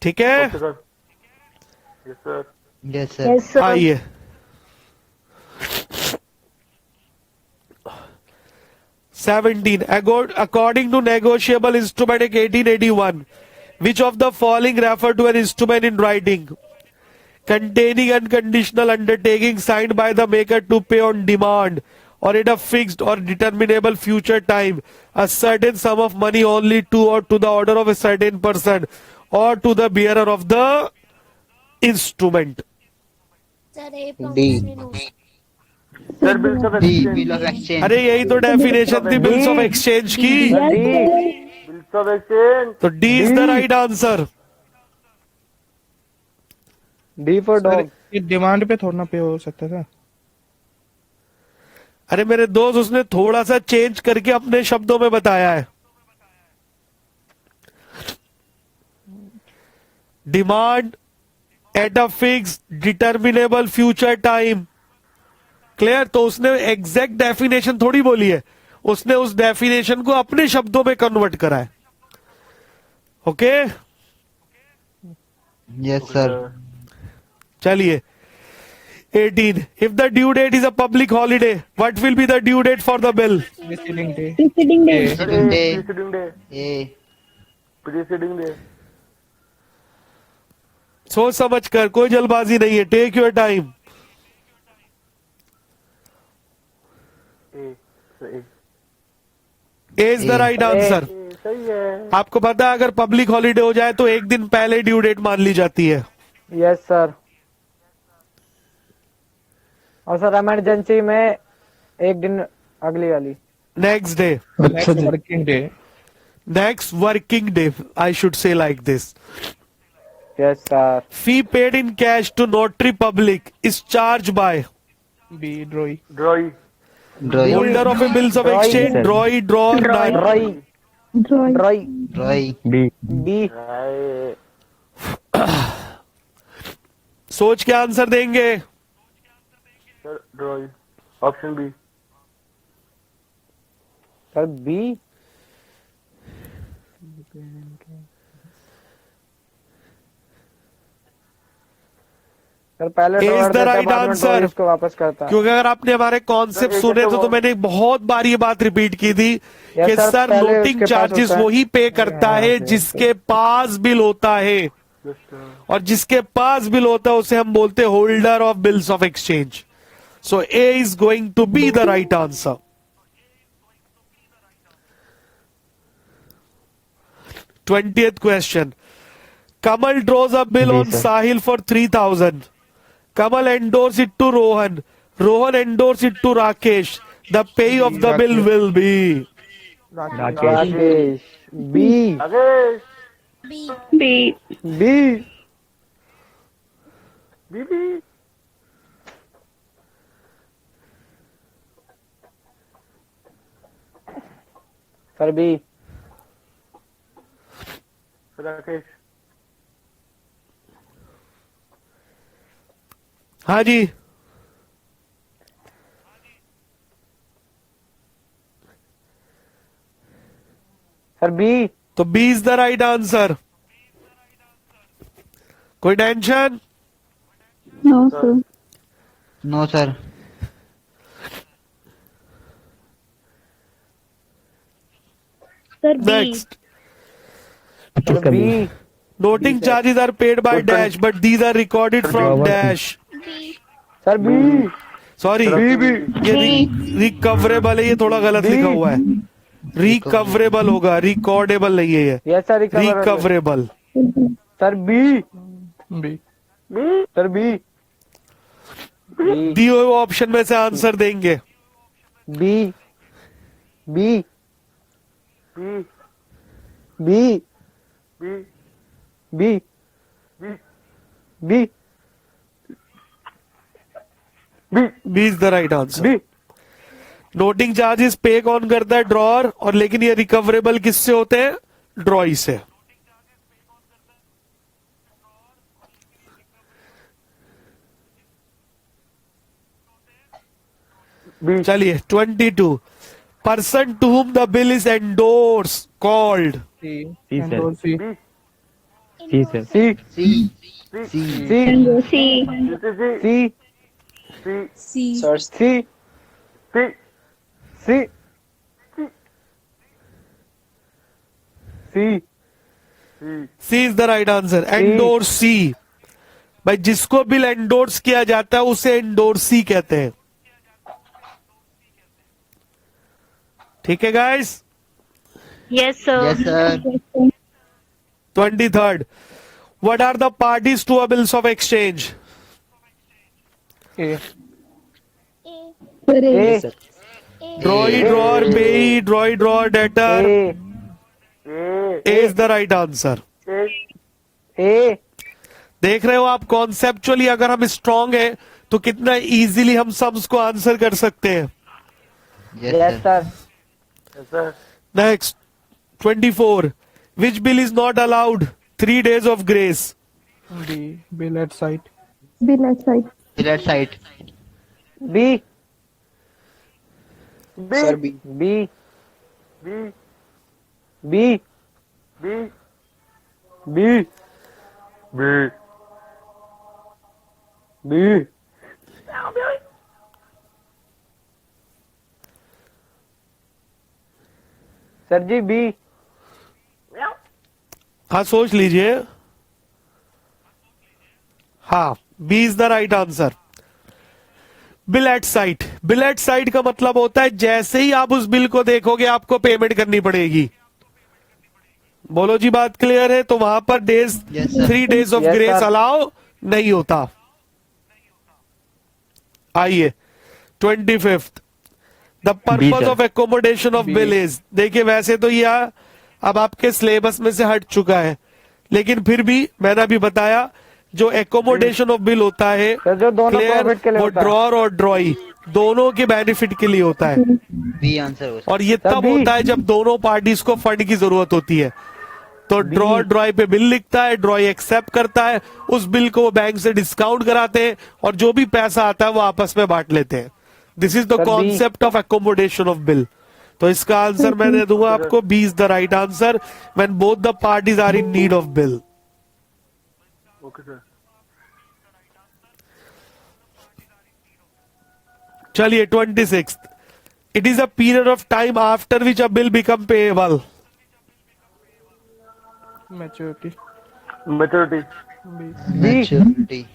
Speaker 1: ठीक है,
Speaker 8: okay sir. Yes sir.
Speaker 4: Yes sir.
Speaker 7: Yes sir.
Speaker 1: आइए। According to Negotiable Instrument Act 1881, which of the following refer to an instrument in writing containing unconditional undertaking signed by the maker to pay on demand or at a fixed or determinable future time a certain sum of money only to or to the order of a certain person or to the bearer of the instrument?
Speaker 4: D
Speaker 8: sir bills of
Speaker 4: the
Speaker 8: exchange.
Speaker 4: Bill of exchange.
Speaker 1: अरे यही तो डेफिनेशन थी बिल्स ऑफ एक्सचेंज की।
Speaker 3: D
Speaker 8: bills of exchange.
Speaker 1: तो D is the right answer.
Speaker 3: D for
Speaker 6: sir,
Speaker 3: dog.
Speaker 6: ये डिमांड पे थोड़ा ना पे हो सकता था।
Speaker 1: अरे मेरे दोस्त, उसने थोड़ा सा चेंज करके अपने शब्दों में बताया है। Demand at a fix determinable future time. Clear? तो उसने एग्जैक्ट डेफिनेशन थोड़ी बोली है, उसने उस डेफिनेशन को अपने शब्दों में कन्वर्ट करा है। Okay,
Speaker 4: yes sir.
Speaker 1: चलिए। 18. If the due date is a public holiday, what will be the due date for the bill?
Speaker 6: Preceding day.
Speaker 2: Preceding day.
Speaker 4: Preceding day.
Speaker 8: Preceding day.
Speaker 4: A
Speaker 8: preceding day.
Speaker 1: सोच समझ कर, कोई जल्दबाजी नहीं है। Take your time. A is the right answer.
Speaker 8: सही है।
Speaker 1: आपको पता है, अगर पब्लिक हॉलीडे हो जाए तो एक दिन पहले ड्यू डेट मान ली जाती है।
Speaker 3: Yes sir. और सर इमरजेंसी में एक दिन अगली वाली।
Speaker 1: Next day,
Speaker 6: next working day.
Speaker 1: Next working day, I should say like this.
Speaker 3: Yes sir.
Speaker 1: Fee paid in cash to notary public is charge by
Speaker 6: B drawee.
Speaker 8: Drawee.
Speaker 4: Drawing
Speaker 1: holder of a bills of exchange, drawee, drawer,
Speaker 3: drawee
Speaker 2: Drawing.
Speaker 3: Drawee
Speaker 4: drawing
Speaker 3: B
Speaker 1: सोच के आंसर देंगे।
Speaker 8: Sir drawee. Option B.
Speaker 3: Sir B. Sir पहले
Speaker 1: Is
Speaker 3: ड्रॉअर
Speaker 1: the
Speaker 3: देता है,
Speaker 1: right
Speaker 3: बाद में
Speaker 1: answer?
Speaker 3: ड्रॉअर इसको वापस करता है।
Speaker 1: क्योंकि अगर आपने हमारे कॉन्सेप्ट सुने तो मैंने बहुत बार ये बात रिपीट की थी कि
Speaker 3: Yes, sir,
Speaker 1: सर
Speaker 3: पहले
Speaker 1: नोटिंग
Speaker 3: उसके पास
Speaker 1: चार्जेस
Speaker 3: होता है।
Speaker 1: वही पे करता है जिसके पास बिल होता है, और जिसके पास बिल होता है उसे हम बोलते हैं holder of bills of exchange. So A is going to be the right answer. 20th question. Kamal draws a bill on Sahil for 3,000. Kamal endorses it to Rohan. Rohan endorses it to Rakesh. The pay of the bill will be.
Speaker 3: Rakesh. B
Speaker 8: आगे।
Speaker 2: B.
Speaker 3: B
Speaker 8: B B.
Speaker 3: Sir B.
Speaker 8: Rakesh.
Speaker 1: हाँ जी,
Speaker 3: बी।
Speaker 1: तो B is the right answer. कोई tension?
Speaker 2: No sir.
Speaker 4: No sir.
Speaker 7: Sir B.
Speaker 1: Next,
Speaker 3: sir B.
Speaker 1: noting charges are paid by dash but these are recorded from dash।
Speaker 3: Sir B.
Speaker 1: Sorry, ये रिकवरेबल है, ये थोड़ा गलत लिखा हुआ है। रिकवरेबल होगा, रिकॉर्डेबल नहीं है ये।
Speaker 3: Yes sir
Speaker 1: recoverable.
Speaker 3: Sir B.
Speaker 6: B.
Speaker 3: Sir B.
Speaker 1: दिए हुए ऑप्शन में से आंसर देंगे।
Speaker 3: B. B. B. B. B.
Speaker 1: B is the right answer.
Speaker 3: B.
Speaker 1: Noting charges पे कौन करता है? ड्रॉअर। और लेकिन ये रिकवरेबल किससे होते हैं? ड्रॉई से। चलिए 22, person to whom the bill is endorse called.
Speaker 6: C.
Speaker 4: C sir.
Speaker 6: And C.
Speaker 4: C sir.
Speaker 3: C.
Speaker 4: C.
Speaker 3: C.
Speaker 2: C.
Speaker 3: C. C. C. C.
Speaker 1: C is the right answer. Endorse C. भाई जिसको बिल एंडोर्स किया जाता है उसे एंडोर्सी कहते हैं। ठीक है guys?
Speaker 7: Yes sir.
Speaker 4: Yes sir.
Speaker 1: 23rd, what are the parties to a bills of exchange?
Speaker 6: A.
Speaker 2: Sir A.
Speaker 3: A.
Speaker 1: Drawee, drawer, payee, drawee, drawer, debtor. A is the right answer.
Speaker 3: ए।
Speaker 1: देख रहे हो आप, कॉन्सेप्चुअली अगर हम स्ट्रांग हैं तो कितना इजीली हम सम्स को आंसर कर सकते हैं।
Speaker 3: Yes sir.
Speaker 1: Next 24, which bill is not allowed 3 days of grace?
Speaker 6: B. Bill at sight.
Speaker 2: B left side.
Speaker 4: Left side.
Speaker 3: B.
Speaker 8: Sir B.
Speaker 3: B.
Speaker 8: B.
Speaker 3: B.
Speaker 8: B.
Speaker 3: B.
Speaker 8: B.
Speaker 3: B. Sir ji B.
Speaker 1: हाँ सोच लीजिए। हाँ, B is the right answer. Bill at sight. Bill at sight का मतलब होता है जैसे ही आप उस बिल को देखोगे आपको पेमेंट करनी पड़ेगी। बोलो जी, बात क्लियर है? तो वहां पर days
Speaker 4: Yes, sir.
Speaker 1: 3 days of
Speaker 3: Yes,
Speaker 1: grace
Speaker 3: sir.
Speaker 1: Allow नहीं होता। आइए 25th, the purpose
Speaker 4: sir.
Speaker 1: Of accommodation of bill is. देखिए वैसे तो यह अब आपके सिलेबस में से हट चुका है, लेकिन फिर भी मैंने अभी बताया जो एकोमोडेशन ऑफ बिल होता है
Speaker 3: सर जो दोनों
Speaker 1: क्लियर,
Speaker 3: प्रॉफिट के लिए
Speaker 1: वो
Speaker 3: होता है।
Speaker 1: ड्रॉअर और ड्रॉई दोनों के बेनिफिट के लिए होता है।
Speaker 4: बी आंसर हो सकता
Speaker 1: और ये तब
Speaker 3: तभी।
Speaker 1: होता है जब दोनों पार्टीज को फंड की जरूरत होती है। तो ड्रॉ ड्रॉय पे बिल लिखता है, ड्रॉय एक्सेप्ट करता है, उस बिल को वो बैंक से डिस्काउंट कराते हैं और जो भी पैसा आता है वो आपस में बांट लेते हैं। This is the
Speaker 3: Sir, B.
Speaker 1: Concept of accommodation of bill. तो इसका आंसर मैं दे दूंगा आपको, B is the right answer when both the parties are in need of bill.
Speaker 8: Okay sir.
Speaker 1: चलिए 26th, it is a period of time after which a bill become payable.
Speaker 6: Maturity.
Speaker 8: Maturity.
Speaker 6: B.
Speaker 4: है। Maturity.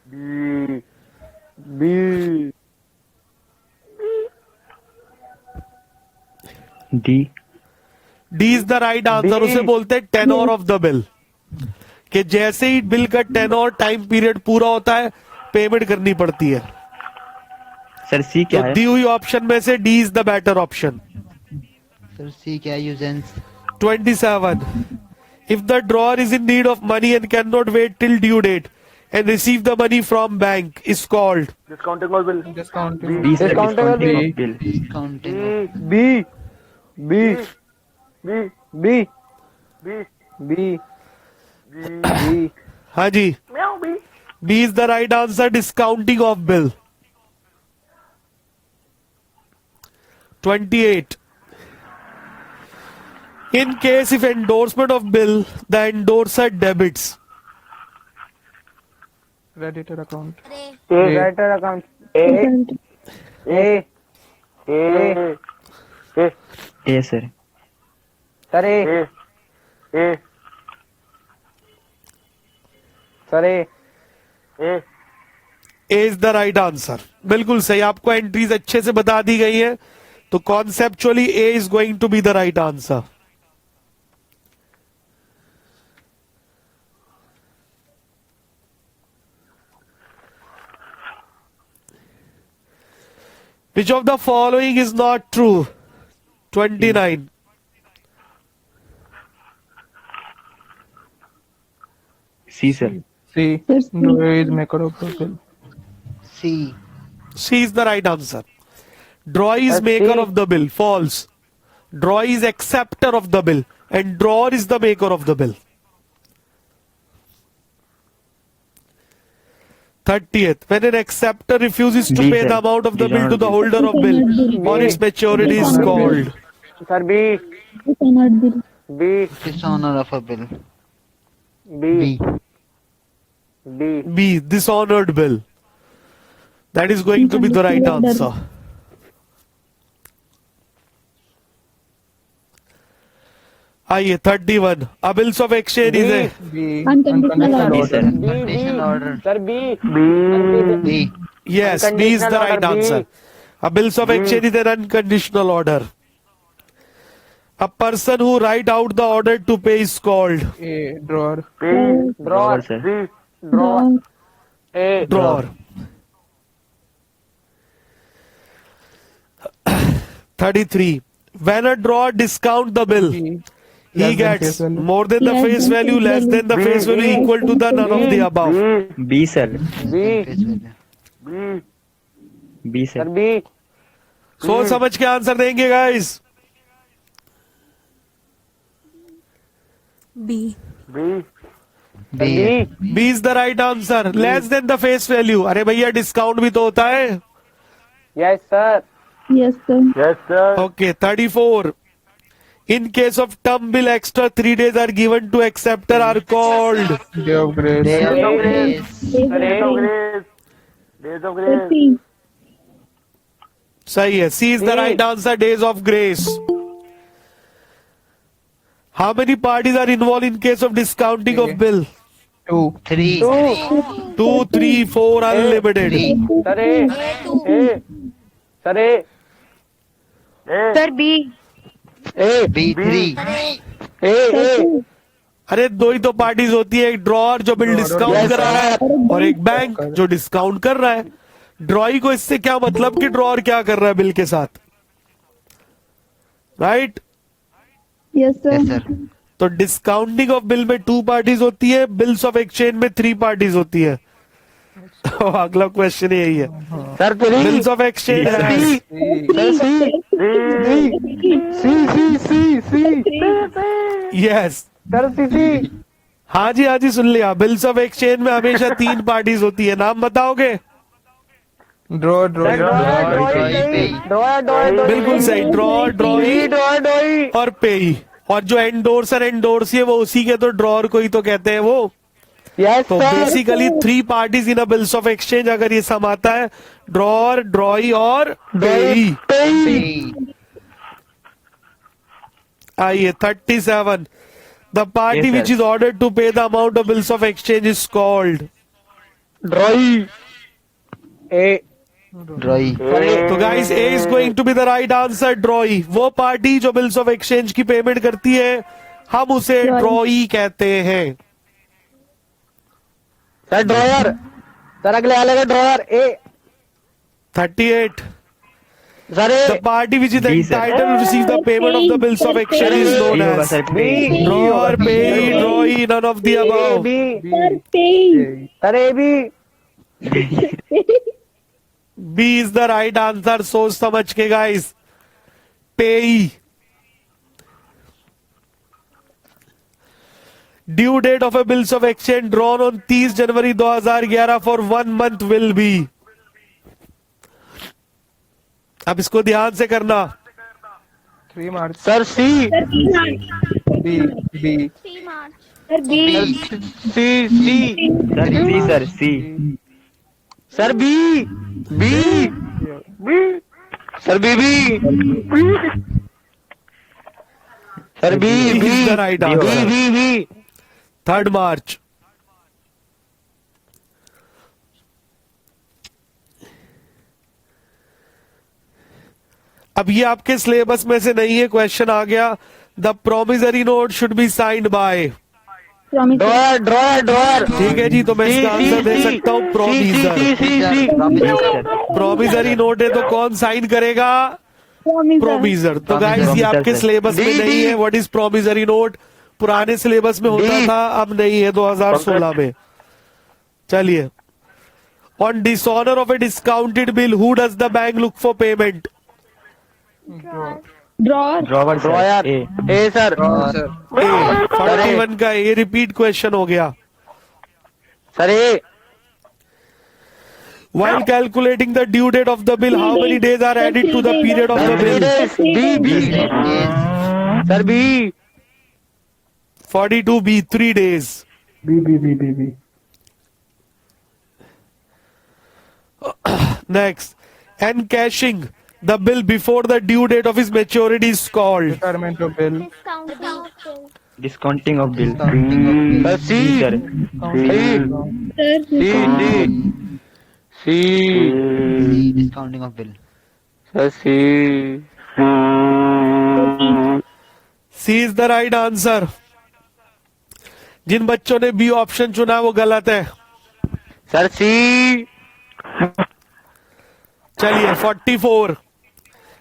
Speaker 8: B.
Speaker 3: B.
Speaker 4: D.
Speaker 1: D is the right answer.
Speaker 3: D.
Speaker 1: उसे बोलते हैं टेनोर ऑफ द बिल, कि जैसे ही बिल का टेनोर टाइम पीरियड पूरा होता है पेमेंट करनी पड़ती है।
Speaker 4: सर सी क्या
Speaker 1: तो
Speaker 4: है?
Speaker 1: दी हुई ऑप्शन में से D is the better option.
Speaker 4: Sir C क्या है? Usance.
Speaker 1: 27, if the drawer is in need of money and cannot wait till due date and receive the money from bank is called।
Speaker 8: Discounting और bill.
Speaker 6: Discounting.
Speaker 4: D sir.
Speaker 3: Discountable
Speaker 4: discounting
Speaker 6: bill.
Speaker 4: Bill. Discounting.
Speaker 3: B. B.
Speaker 8: B.
Speaker 3: B.
Speaker 8: B.
Speaker 3: B. B.
Speaker 1: हाँ जी,
Speaker 8: म्याऊ B.
Speaker 1: B is the right answer, discounting of bill. 28, In case if endorsement of bill, the endorser debits.
Speaker 6: Creditor account.
Speaker 3: Creditor account A A A
Speaker 4: A sir
Speaker 3: sir A
Speaker 8: A
Speaker 3: sir A
Speaker 8: A
Speaker 1: A is the right answer. बिल्कुल सही, आपको एंट्रीज अच्छे से बता दी गई है, तो conceptually A is going to be the right answer. Which of the following is not true? 29.
Speaker 4: C sir
Speaker 6: C.
Speaker 2: Sir, C.
Speaker 6: Drawer is maker of the bill.
Speaker 4: C
Speaker 1: C is the right answer. Drawer is
Speaker 3: That's
Speaker 1: maker
Speaker 3: C.
Speaker 1: of the bill. False. Drawer is acceptor of the bill, and drawer is the maker of the bill. 30th. When an acceptor refuses to
Speaker 4: B,
Speaker 1: pay
Speaker 4: sir.
Speaker 1: the amount of the bill to the
Speaker 4: Dishonor
Speaker 1: holder of bill on its maturity is called.
Speaker 3: Sir B
Speaker 2: Dishonored bill.
Speaker 3: B
Speaker 4: dishonour of a bill
Speaker 3: B
Speaker 4: B
Speaker 3: B
Speaker 1: B. Dishonored bill. That is going to be the right answer. आइए 31. A bills of exchange is a
Speaker 6: B.
Speaker 2: Unconditional
Speaker 6: Unconditional
Speaker 2: order.
Speaker 4: B sir
Speaker 3: B,
Speaker 4: conditional
Speaker 3: B.
Speaker 4: Order
Speaker 3: sir B
Speaker 4: B
Speaker 1: yes. B is the
Speaker 3: Unconditional
Speaker 1: right
Speaker 3: order, B.
Speaker 1: answer. A bills of exchange is an unconditional order. A person who write out the order to pay is called
Speaker 6: A. Drawer.
Speaker 3: Drawer
Speaker 4: drawer sir
Speaker 3: drawer
Speaker 2: Drawer.
Speaker 3: A
Speaker 1: drawer. 33. When a drawer discount the bill,
Speaker 6: B.
Speaker 1: he
Speaker 6: Less than
Speaker 1: gets
Speaker 6: face value.
Speaker 1: more than the
Speaker 2: Less
Speaker 1: face
Speaker 2: than
Speaker 1: value,
Speaker 2: face
Speaker 1: less
Speaker 2: value.
Speaker 1: than the face value, equal to the none of the above.
Speaker 4: B sir
Speaker 3: B
Speaker 4: B
Speaker 3: sir
Speaker 4: sir
Speaker 3: B
Speaker 1: सोच समझ के आंसर देंगे guys.
Speaker 8: B
Speaker 4: B
Speaker 3: B
Speaker 1: B is the right answer. Less than the face value. अरे भैया डिस्काउंट भी तो होता है.
Speaker 3: Yes sir
Speaker 2: Yes, sir.
Speaker 8: Yes sir
Speaker 1: Okay, 34. In case of term bill, extra 3 days are given to acceptor are called.
Speaker 6: Day of grace.
Speaker 4: Day of grace
Speaker 8: days of grace days of
Speaker 2: Sir,
Speaker 8: grace
Speaker 2: C.
Speaker 1: सही है. C is the right answer. Days of grace. How many parties are involved in case of discounting of bill?
Speaker 6: 2.
Speaker 4: 3
Speaker 1: 2, 3, 4 unlimited.
Speaker 3: Sir A sir A
Speaker 7: sir B
Speaker 3: A
Speaker 4: B 3
Speaker 3: A
Speaker 1: अरे दो ही तो पार्टीज होती है, एक ड्रॉअर जो बिल डिस्काउंट करा रहा है और एक बैंक जो डिस्काउंट कर रहा है. ड्रॉई को इससे क्या मतलब कि ड्रॉअर क्या कर रहा है बिल के साथ, right?
Speaker 2: Yes, sir.
Speaker 4: Yes sir
Speaker 1: तो डिस्काउंटिंग ऑफ बिल में 2 पार्टीज होती है, बिल्स ऑफ एक्सचेंज में 3 पार्टीज होती है. तो अगला क्वेश्चन यही है.
Speaker 3: सर
Speaker 1: बिल्स ऑफ एक्सचेंज है. यस,
Speaker 3: सर सी
Speaker 1: हाँ जी सुन लिया. बिल्स ऑफ एक्सचेंज में हमेशा 3 पार्टीज होती है. नाम बताओगे?
Speaker 6: Drawer.
Speaker 1: बिल्कुल सही. ड्रॉअर, ड्रॉई और पेई. और जो एंडोर्सर एंडोर्सी है वो उसी के तो ड्रॉअर को ही तो कहते हैं वो.
Speaker 3: यस
Speaker 1: तो basically 3 parties in a bills of exchange अगर ये सम आता है, ड्रॉअर, ड्रॉई और पेई. आइए 37. The party
Speaker 4: Yes,
Speaker 1: which
Speaker 4: sir.
Speaker 1: Is order to pay the amount of bills of exchange is called.
Speaker 3: Drawee A
Speaker 4: drawee
Speaker 1: तो guys A is going to be the right answer. Drawee. वो पार्टी जो बिल्स ऑफ एक्सचेंज की पेमेंट करती है हम उसे
Speaker 2: Drawing.
Speaker 1: ड्रॉई कहते हैं.
Speaker 3: सर ड्रॉयर सर अगले वाले का dryer A
Speaker 1: 38.
Speaker 3: Sir
Speaker 1: The party which is
Speaker 4: B, sir.
Speaker 1: entitled to receive the payment of the bills of exchange is known
Speaker 4: होगा
Speaker 1: as
Speaker 4: sir
Speaker 1: drawer, pay, drawee, none of the above.
Speaker 3: B
Speaker 2: Sir, pay.
Speaker 3: Sir A B
Speaker 1: B is the right answer. सोच समझ के guys. Pay. Due date of a bills of exchange drawn on 30 January 2011 for 1 month will be. अब इसको ध्यान से करना.
Speaker 6: 3 March.
Speaker 3: Sir C
Speaker 2: sir B March.
Speaker 6: B. B.
Speaker 2: Sir B.
Speaker 3: C C
Speaker 4: sir C sir C
Speaker 3: sir B B sir B B sir B
Speaker 1: This
Speaker 3: B
Speaker 1: is the right answer.
Speaker 3: B B
Speaker 1: 3rd March. अब ये आपके सिलेबस में से नहीं है, क्वेश्चन आ गया। The promissory note should be signed by.
Speaker 2: Promise.
Speaker 3: Drawer drawer drawer
Speaker 1: ठीक है जी, तो मैं इसका आंसर दे सकता हूँ प्रोमिसर। प्रोमिसरी नोट है तो कौन साइन करेगा? प्रोमिसर। तो गाइस ये आपके सिलेबस में नहीं है। What is promissory note? पुराने सिलेबस में होता था, अब नहीं है 2016 में। चलिए, on dishonour of A discounted bill who does the bank look for payment?
Speaker 2: Drawer.
Speaker 4: Drawer
Speaker 3: drawer A sir
Speaker 1: 41 का ये रिपीट क्वेश्चन हो गया।
Speaker 3: Sir A
Speaker 1: While calculating the due date of the bill, how many days are added to the period of the bill?
Speaker 3: B B sir B
Speaker 1: 42B, 3 days.
Speaker 6: B.
Speaker 1: Next, encashing the bill before the due date of his maturity is called.
Speaker 6: Retirement of bill.
Speaker 4: Discounting of bill
Speaker 3: sir C
Speaker 4: sir
Speaker 3: C C
Speaker 4: discounting of bill
Speaker 3: sir C
Speaker 1: C is the right answer. जिन बच्चों ने बी ऑप्शन चुना वो गलत है।
Speaker 3: सर सी
Speaker 1: चलिए 44,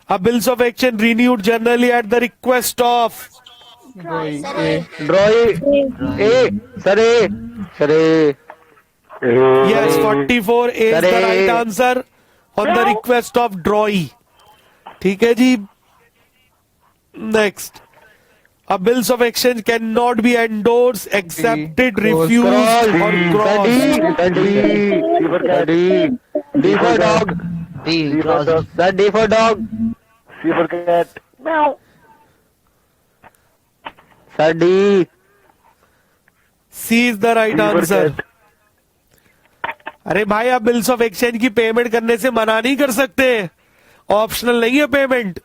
Speaker 1: a bills of exchange renewed generally at the request of।
Speaker 3: ड्रॉई A sir A sir A
Speaker 1: Yes, 44 A is the
Speaker 3: Correct.
Speaker 1: right answer, on the request of drawee। ठीक है जी। Next, a bills of exchange cannot be endorsed, accepted, refused or crossed।
Speaker 3: D for dog sir D for dog
Speaker 8: C for cat.
Speaker 3: Sir D
Speaker 1: C is the right
Speaker 8: D for
Speaker 1: answer।
Speaker 8: cat.
Speaker 1: अरे भाई, आप बिल्स ऑफ एक्सचेंज की पेमेंट करने से मना नहीं कर सकते, ऑप्शनल नहीं है पेमेंट।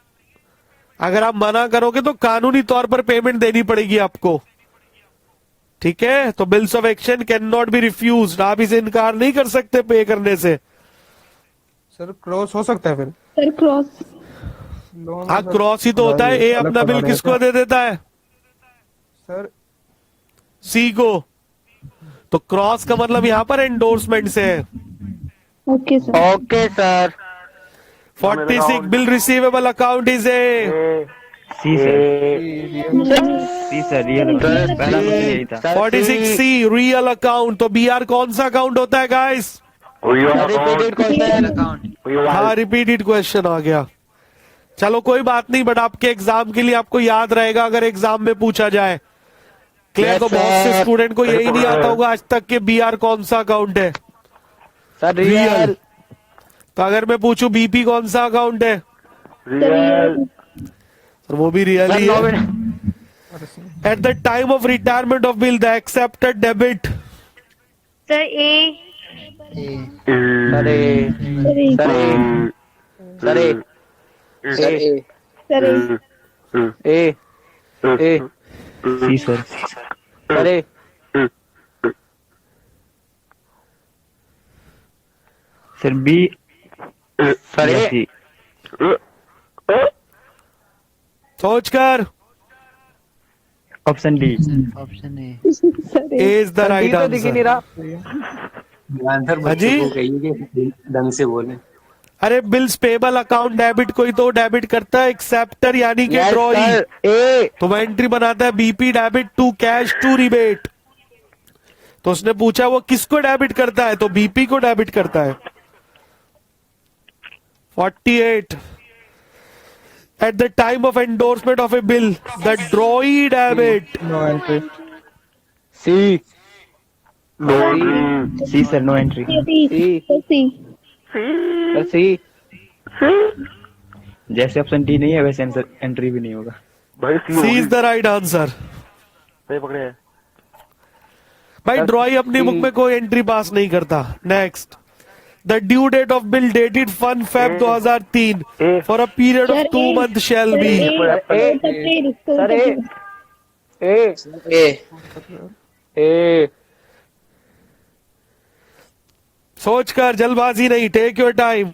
Speaker 1: अगर आप मना करोगे तो कानूनी तौर पर पेमेंट देनी पड़ेगी आपको। ठीक है, तो bills of exchange can not be refuse, आप इसे इनकार नहीं कर सकते पे करने से।
Speaker 6: सर क्रॉस हो सकता है फिर।
Speaker 2: Sir cross.
Speaker 6: लोन
Speaker 1: हाँ, क्रॉस ही तो होता है। ए अपना बिल किसको दे देता है?
Speaker 6: सर
Speaker 1: सी को। तो क्रॉस का मतलब यहाँ पर एंडोर्समेंट से है।
Speaker 2: Okay sir.
Speaker 3: Okay sir
Speaker 1: 46, bill receivable account is A.
Speaker 4: C sir real पहला क्वेश्चन यही था
Speaker 1: 46C, रियल अकाउंट। तो बीआर कौन सा अकाउंट होता है गाइस?
Speaker 3: रिपीटेड क्वेश्चन
Speaker 1: हाँ, रिपीटेड क्वेश्चन आ गया। चलो कोई बात नहीं, बट आपके एग्जाम के लिए आपको याद रहेगा अगर एग्जाम में पूछा जाए। क्लियर?
Speaker 3: Yes,
Speaker 1: तो बहुत से
Speaker 3: sir.
Speaker 1: स्टूडेंट को यही नहीं आता होगा आज तक कि बीआर कौन सा अकाउंट है।
Speaker 3: सर रियल
Speaker 1: तो अगर मैं पूछूं बीपी कौन सा अकाउंट है,
Speaker 8: Real.
Speaker 1: तो वो भी रियल ही है। At the time of retirement of bill the accepted debit.
Speaker 7: Sir A
Speaker 3: sir A sir A sir A
Speaker 2: sir
Speaker 3: A A
Speaker 4: C sir
Speaker 3: sir A
Speaker 4: sir B
Speaker 3: sir A
Speaker 4: C
Speaker 1: सोचकर।
Speaker 4: Option D
Speaker 9: option A
Speaker 2: sir
Speaker 1: A is the right
Speaker 3: तो दिख ही नहीं
Speaker 1: आंसर।
Speaker 3: रहा
Speaker 9: आंसर
Speaker 1: हाँ जी?
Speaker 9: बच्चों को कहिए कि ढंग से बोले।
Speaker 1: अरे बिल्स पेबल अकाउंट डेबिट कोई तो डेबिट करता है, एक्सेप्टर यानी कि
Speaker 3: Yes,
Speaker 1: ड्रॉई।
Speaker 3: sir. ए
Speaker 1: तो वह एंट्री बनाता है BP debit to cash to rebate. तो उसने पूछा वो किसको डेबिट करता है, तो बीपी को डेबिट करता है। 48, at the time of endorsement of a bill the drawee debit.
Speaker 6: No entry.
Speaker 3: C
Speaker 4: C sir no entry
Speaker 2: C.
Speaker 3: Sir C
Speaker 4: जैसे ऑप्शन डी नहीं है वैसे आंसर एंट्री भी नहीं होगा।
Speaker 8: भाई
Speaker 1: सी इज द राइट आंसर।
Speaker 8: सही पकड़े हैं।
Speaker 1: भाई ड्रॉई अपनी बुक में कोई एंट्री पास नहीं करता। Next, the due date of bill dated 1 Feb 2003 for a period of
Speaker 2: Sir,
Speaker 1: 2
Speaker 2: A.
Speaker 1: months shall
Speaker 2: Sir,
Speaker 1: be।
Speaker 3: Sir A
Speaker 1: सोच कर, जल्दबाजी नहीं, take your time.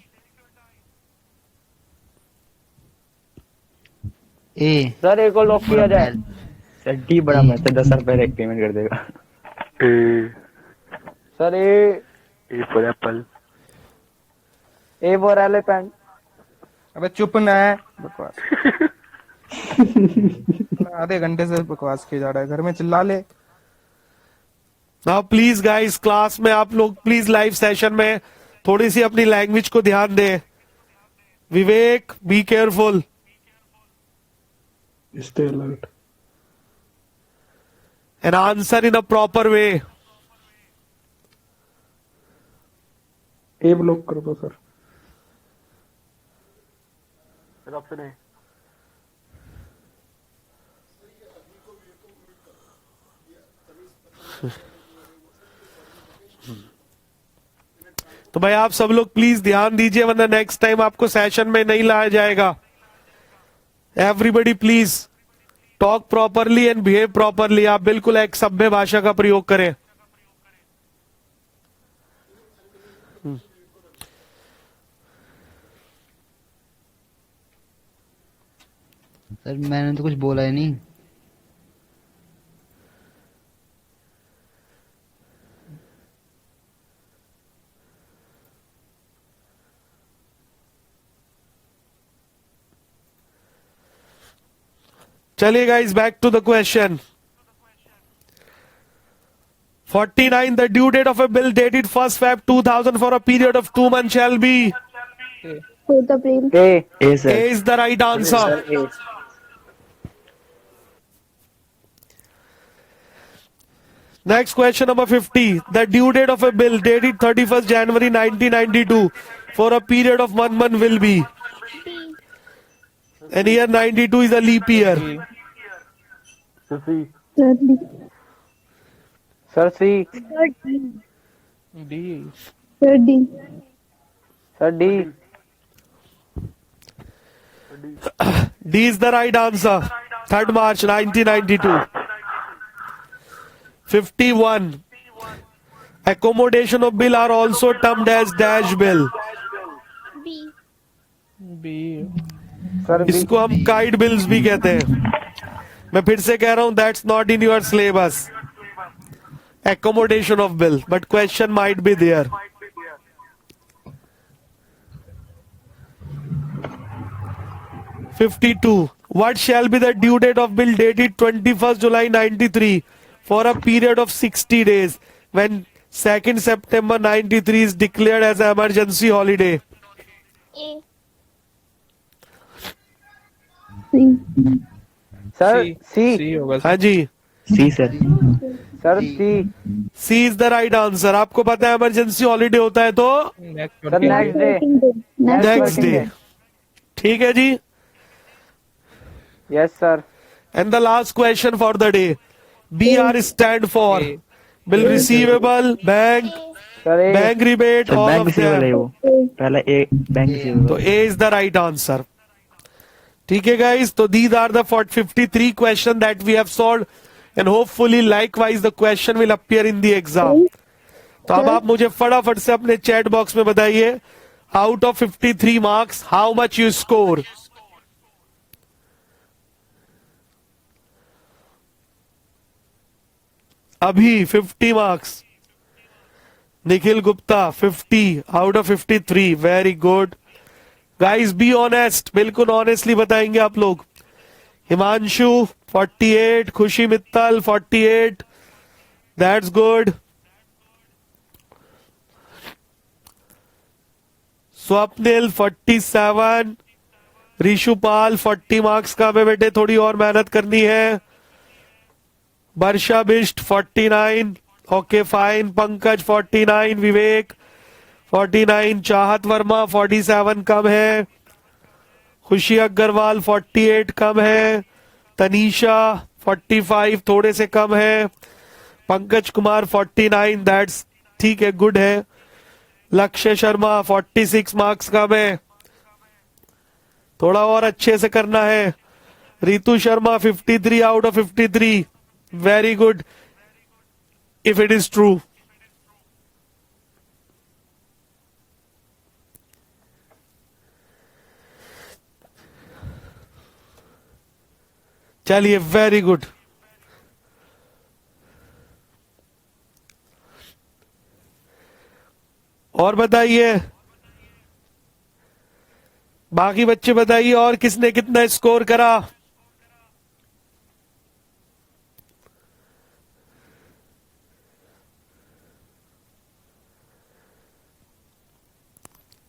Speaker 4: A
Speaker 3: sir A को लॉक किया जाए।
Speaker 4: सर डी बड़ा मस्त है, 10 रुपए पेमेंट कर देगा।
Speaker 8: A
Speaker 3: sir A
Speaker 8: for apple.
Speaker 3: For elephant.
Speaker 6: अबे चुप ना है बकवास। आधे घंटे से बकवास किया जा रहा है, घर में चिल्ला ले।
Speaker 1: नाउ प्लीज गाइस, क्लास में आप लोग प्लीज लाइव सेशन में थोड़ी सी अपनी लैंग्वेज को ध्यान दें। Vivek, be careful.
Speaker 6: Stay alert.
Speaker 1: And answer in a proper way.
Speaker 6: A block कर दो सर।
Speaker 8: ऑप्शन है।
Speaker 1: तो भाई आप सब लोग प्लीज ध्यान दीजिए, वरना नेक्स्ट टाइम आपको सेशन में नहीं लाया जाएगा। Everybody please talk properly and behave properly. आप बिल्कुल एक सभ्य भाषा का प्रयोग करें।
Speaker 4: सर मैंने तो कुछ बोला ही नहीं।
Speaker 1: चलिए guys, back to the question. 49, the due date of a bill dated 1 Feb 2000 for a period of 2 months shall be।
Speaker 2: 4th April.
Speaker 3: A
Speaker 4: A sir.
Speaker 1: A is the right answer। Next question number 50, the due date of a bill dated 31st January 1992 for a period of 1 month will be। And year 92 is a leap year।
Speaker 8: C
Speaker 2: Sir, D.
Speaker 3: Sir C.
Speaker 6: D.
Speaker 2: Sir, D.
Speaker 3: Sir D.
Speaker 1: D is the right answer। 3rd March 1992। 51, accommodation of bill are also termed as dash bill।
Speaker 6: B.
Speaker 3: Sir B.
Speaker 1: इसको हम काइट बिल्स भी कहते हैं। मैं फिर से कह रहा हूं, that's not in your syllabus, accommodation of bill, but question might be there। (52) What shall be the due date of bill dated 21st July 93 for a period of 60 days when 2nd September 93 is declared as an emergency holiday?
Speaker 2: C.
Speaker 3: Sir C.
Speaker 6: C होगा
Speaker 1: हाँ जी,
Speaker 4: C sir.
Speaker 3: Sir C.
Speaker 1: C is the right answer. आपको पता है इमरजेंसी हॉलीडे होता है तो
Speaker 6: next
Speaker 3: sir next day.
Speaker 2: Working day.
Speaker 1: Next
Speaker 3: working
Speaker 1: day.
Speaker 3: day.
Speaker 1: ठीक है जी।
Speaker 3: Yes sir.
Speaker 1: And the last question for the day, BR stand for bill receivable, bank,
Speaker 3: sir A.
Speaker 1: Bank rebate,
Speaker 4: sir
Speaker 1: all
Speaker 4: bank
Speaker 1: of
Speaker 4: receivable है
Speaker 1: देम।
Speaker 4: वो। पहला ए बैंक रिसीवेबल।
Speaker 1: तो A is the right answer. ठीक है गाइस, तो these are the 53 question that we have solved and hopefully likewise the question will appear in the exam. तो अब आप मुझे फटाफट से अपने चैट बॉक्स में बताइए, out of 53 marks how much you score. अभी 50 marks. Nikhil Gupta 50 out of 53, very good guys, be honest, बिल्कुल ऑनेस्टली बताएंगे आप लोग। हिमांशु 48, खुशी Mittal 48, that's good. Swapnil 47, ऋषुपाल 40 marks का में बेटे थोड़ी और मेहनत करनी है। वर्षा बिष्ट 49, ओके फाइन। पंकज 49, विवेक 49, चाहत वर्मा 47 कम है। खुशी अग्रवाल 48 कम है, तनीषा 45 थोड़े से कम है, पंकज कुमार 49 दैट्स ठीक है, गुड है, लक्ष्य शर्मा 46 मार्क्स कम है, थोड़ा और अच्छे से करना है, Ritu Sharma 53 out of 53 very good if it is true. चलिए वेरी गुड। और बताइए, बाकी बच्चे बताइए और किसने कितना स्कोर करा।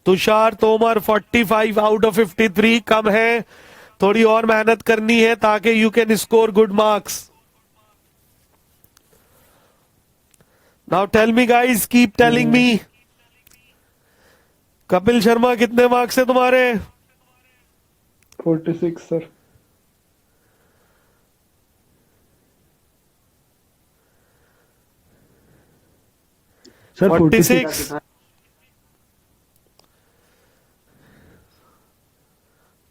Speaker 1: तुषार तोमर 45 आउट ऑफ 53 कम है, थोड़ी और मेहनत करनी है ताकि you can score good marks. Now tell me guys, keep telling me. Kapil Sharma कितने मार्क्स है तुम्हारे?
Speaker 6: 46 sir. Sir
Speaker 1: 46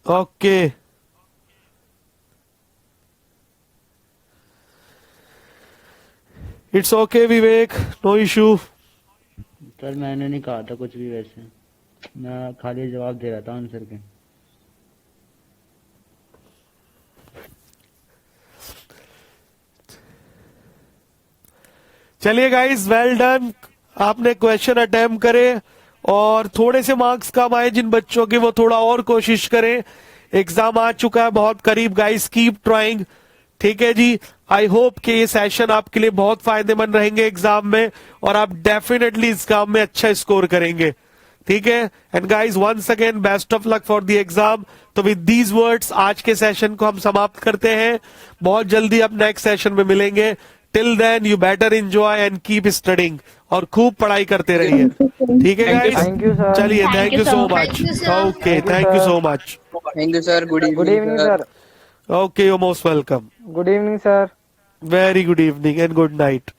Speaker 1: okay. It's okay Vivek, no issue.
Speaker 4: Sir मैंने नहीं कहा था कुछ भी, वैसे मैं खाली जवाब दे रहा था आंसर के।
Speaker 1: चलिए गाइस, वेल डन, आपने क्वेश्चन अटेम्प्ट करे और थोड़े से मार्क्स कम आए जिन बच्चों के, वो थोड़ा और कोशिश करें। एग्जाम आ चुका है बहुत करीब गाइस, कीप ट्राइंग, ठीक है जी। आई होप कि ये सेशन आपके लिए बहुत फायदेमंद रहेंगे एग्जाम में और आप डेफिनेटली इस काम में अच्छा स्कोर करेंगे, ठीक है। And guys once again best of luck for the exam. तो विद दीज वर्ड्स आज के सेशन को हम समाप्त करते हैं। बहुत जल्दी अब नेक्स्ट सेशन में मिलेंगे। Till then you better enjoy and keep studying और खूब पढ़ाई करते रहिए, ठीक है गाइस।
Speaker 3: Thank you sir.
Speaker 1: चलिए, thank you so much.
Speaker 5: Thank you, sir.
Speaker 1: Okay, thank you so much.
Speaker 10: Thank you sir. Good
Speaker 3: good evening sir.
Speaker 1: Okay, you most welcome.
Speaker 3: Good evening sir.
Speaker 1: Very good evening and good night.